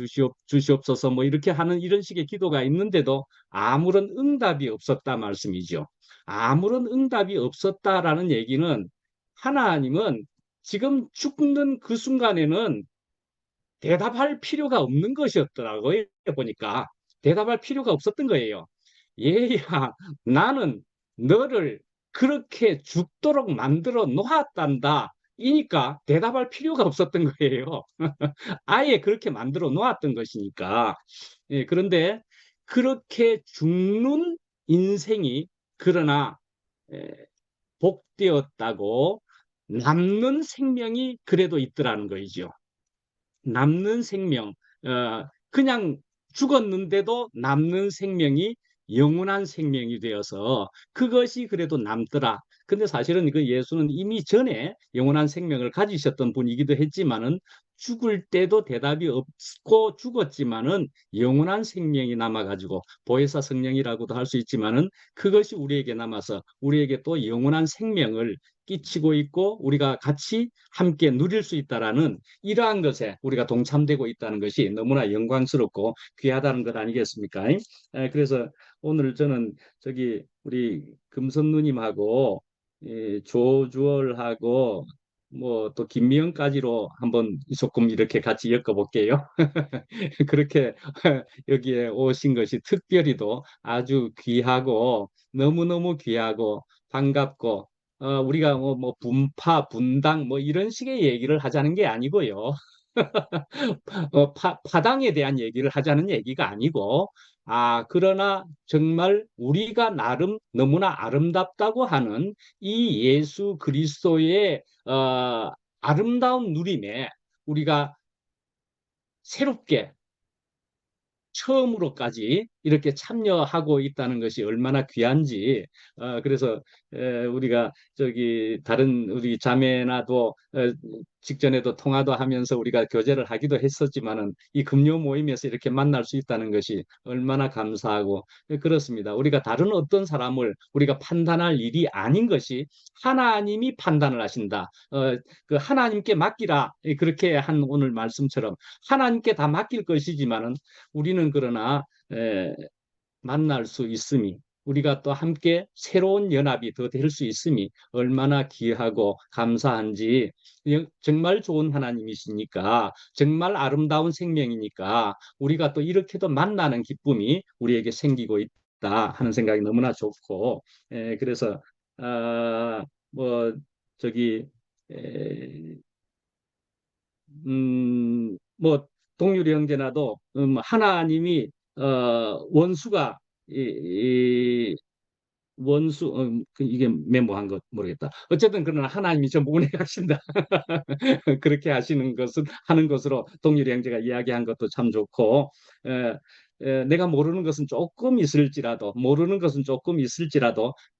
주시옵소서 뭐 이렇게 하는 이런 식의 기도가 있는데도 아무런 응답이 없었다 말씀이죠. 아무런 응답이 없었다라는 얘기는 하나님은 지금 죽는 그 순간에는 대답할 필요가 없는 것이었더라고요. 보니까 대답할 필요가 없었던 거예요. 얘야, 나는 너를 그렇게 죽도록 만들어 놓았단다. 이니까 대답할 필요가 없었던 거예요. 아예 그렇게 만들어 놓았던 것이니까. 그런데 그렇게 죽는 인생이 그러나 복되었다고 남는 생명이 그래도 있더라는 거이죠. 남는 생명, 그냥 죽었는데도 남는 생명이 영원한 생명이 되어서 그것이 그래도 남더라. 근데 사실은 그 예수는 이미 전에 영원한 생명을 가지셨던 분이기도 했지만은 죽을 때도 대답이 없고 죽었지만은 영원한 생명이 남아가지고 보혜사 성령이라고도 할 수 있지만은 그것이 우리에게 남아서 우리에게 또 영원한 생명을 끼치고 있고 우리가 같이 함께 누릴 수 있다라는 이러한 것에 우리가 동참되고 있다는 것이 너무나 영광스럽고 귀하다는 것 아니겠습니까? 그래서 오늘 저는 저기 우리 금선 누님하고 조주월하고 뭐 또 김미영까지로 한번 조금 이렇게 같이 엮어볼게요. 그렇게 여기에 오신 것이 특별히도 아주 귀하고 너무너무 귀하고 반갑고 우리가 뭐 분파, 분당 뭐 이런 식의 얘기를 하자는 게 아니고요. 파당에 대한 얘기를 하자는 얘기가 아니고, 그러나 정말 우리가 나름 너무나 아름답다고 하는 이 예수 그리스도의 아름다운 누림에 우리가 새롭게 처음으로까지 이렇게 참여하고 있다는 것이 얼마나 귀한지. 그래서 우리가 저기 다른 우리 자매나도 직전에도 통화도 하면서 우리가 교제를 하기도 했었지만은 이 금요 모임에서 이렇게 만날 수 있다는 것이 얼마나 감사하고 그렇습니다. 우리가 다른 어떤 사람을 우리가 판단할 일이 아닌 것이 하나님이 판단을 하신다. 그 하나님께 맡기라. 그렇게 한 오늘 말씀처럼 하나님께 다 맡길 것이지만은 우리는 그러나 만날 수 있음이, 우리가 또 함께 새로운 연합이 더 될 수 있음이 얼마나 귀하고 감사한지. 정말 좋은 하나님이시니까, 정말 아름다운 생명이니까 우리가 또 이렇게도 만나는 기쁨이 우리에게 생기고 있다 하는 생각이 너무나 좋고, 그래서 뭐 저기 뭐 동률이 형제나도 하나님이 원수가 이 원수 이게 메모한 것 모르겠다. 어쨌든 그러나 하나님이 전부 운행하신다. 그렇게 하시는 것은 하는 것으로 동률이 형제가 이야기한 것도 참 좋고, 내가 모르는 것은 조금 있을지라도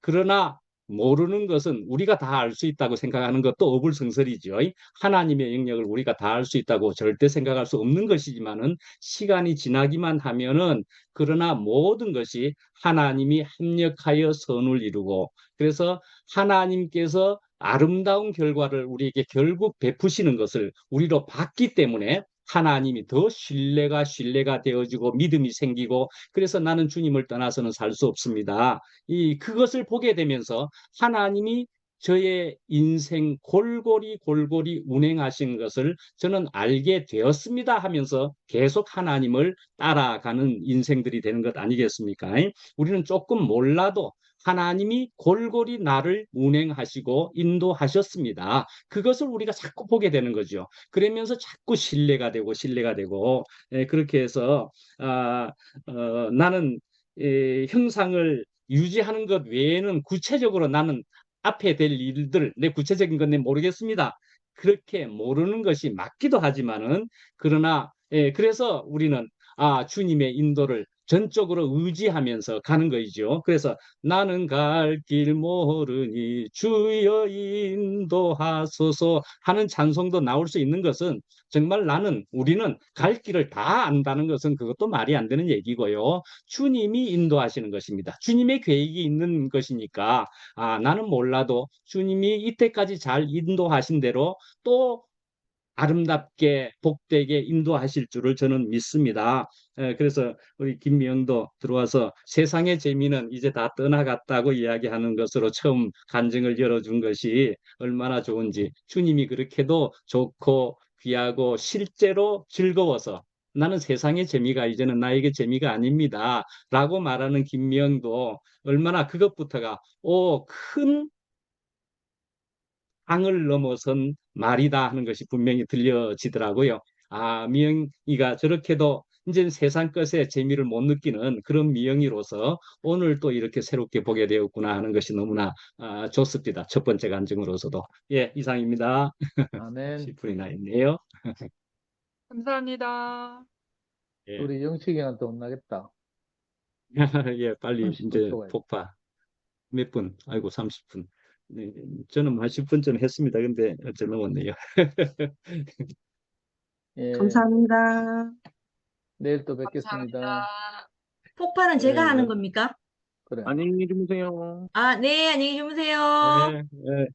그러나 모르는 것은 우리가 다 알 수 있다고 생각하는 것도 어불성설이죠. 하나님의 영역을 우리가 다 알 수 있다고 절대 생각할 수 없는 것이지만은 시간이 지나기만 하면은 그러나 모든 것이 하나님이 합력하여 선을 이루고, 그래서 하나님께서 아름다운 결과를 우리에게 결국 베푸시는 것을 우리로 봤기 때문에 하나님이 더 신뢰가 되어지고 믿음이 생기고, 그래서 나는 주님을 떠나서는 살 수 없습니다. 그것을 보게 되면서 하나님이 저의 인생 골고리 운행하신 것을 저는 알게 되었습니다 하면서 계속 하나님을 따라가는 인생들이 되는 것 아니겠습니까? 우리는 조금 몰라도 하나님이 골고리 나를 운행하시고 인도하셨습니다. 그것을 우리가 자꾸 보게 되는 거죠. 그러면서 자꾸 신뢰가 되고, 그렇게 해서 나는 형상을 유지하는 것 외에는 구체적으로 나는 앞에 될 일들, 내 구체적인 건 모르겠습니다. 그렇게 모르는 것이 맞기도 하지만은, 그러나 그래서 우리는 주님의 인도를 전적으로 의지하면서 가는 거이죠. 그래서 나는 갈 길 모르니 주여 인도하소서 하는 찬송도 나올 수 있는 것은, 정말 우리는 갈 길을 다 안다는 것은 그것도 말이 안 되는 얘기고요. 주님이 인도하시는 것입니다. 주님의 계획이 있는 것이니까, 나는 몰라도 주님이 이때까지 잘 인도하신 대로 또 아름답게 복되게 인도하실 줄을 저는 믿습니다. 그래서 우리 김미영도 들어와서 세상의 재미는 이제 다 떠나갔다고 이야기하는 것으로 처음 간증을 열어준 것이 얼마나 좋은지, 주님이 그렇게도 좋고 귀하고 실제로 즐거워서 나는 세상의 재미가 이제는 나에게 재미가 아닙니다 라고 말하는 김미영도 얼마나 그것부터가 큰 강을 넘어선 말이다 하는 것이 분명히 들려지더라고요. 미영이가 저렇게도 이제 세상 것에 재미를 못 느끼는 그런 미영이로서 오늘 또 이렇게 새롭게 보게 되었구나 하는 것이 너무나 좋습니다. 첫 번째 간증으로서도. 예, 이상입니다. 아멘. 10분이나 했네요. 감사합니다. 예. 우리 영식이는 또 혼나겠다. 예, 빨리 30분 이제 또 가야 돼. 폭파. 몇 분? 아이고, 30분. 네, 저는 한 10분쯤 했습니다. 근데 어째 넘었네요. 예, 감사합니다. 내일 또 뵙겠습니다. 감사합니다. 폭발은 제가 네, 하는 네. 겁니까? 그래. 안녕히 주무세요. 네, 안녕히 주무세요. 네, 네.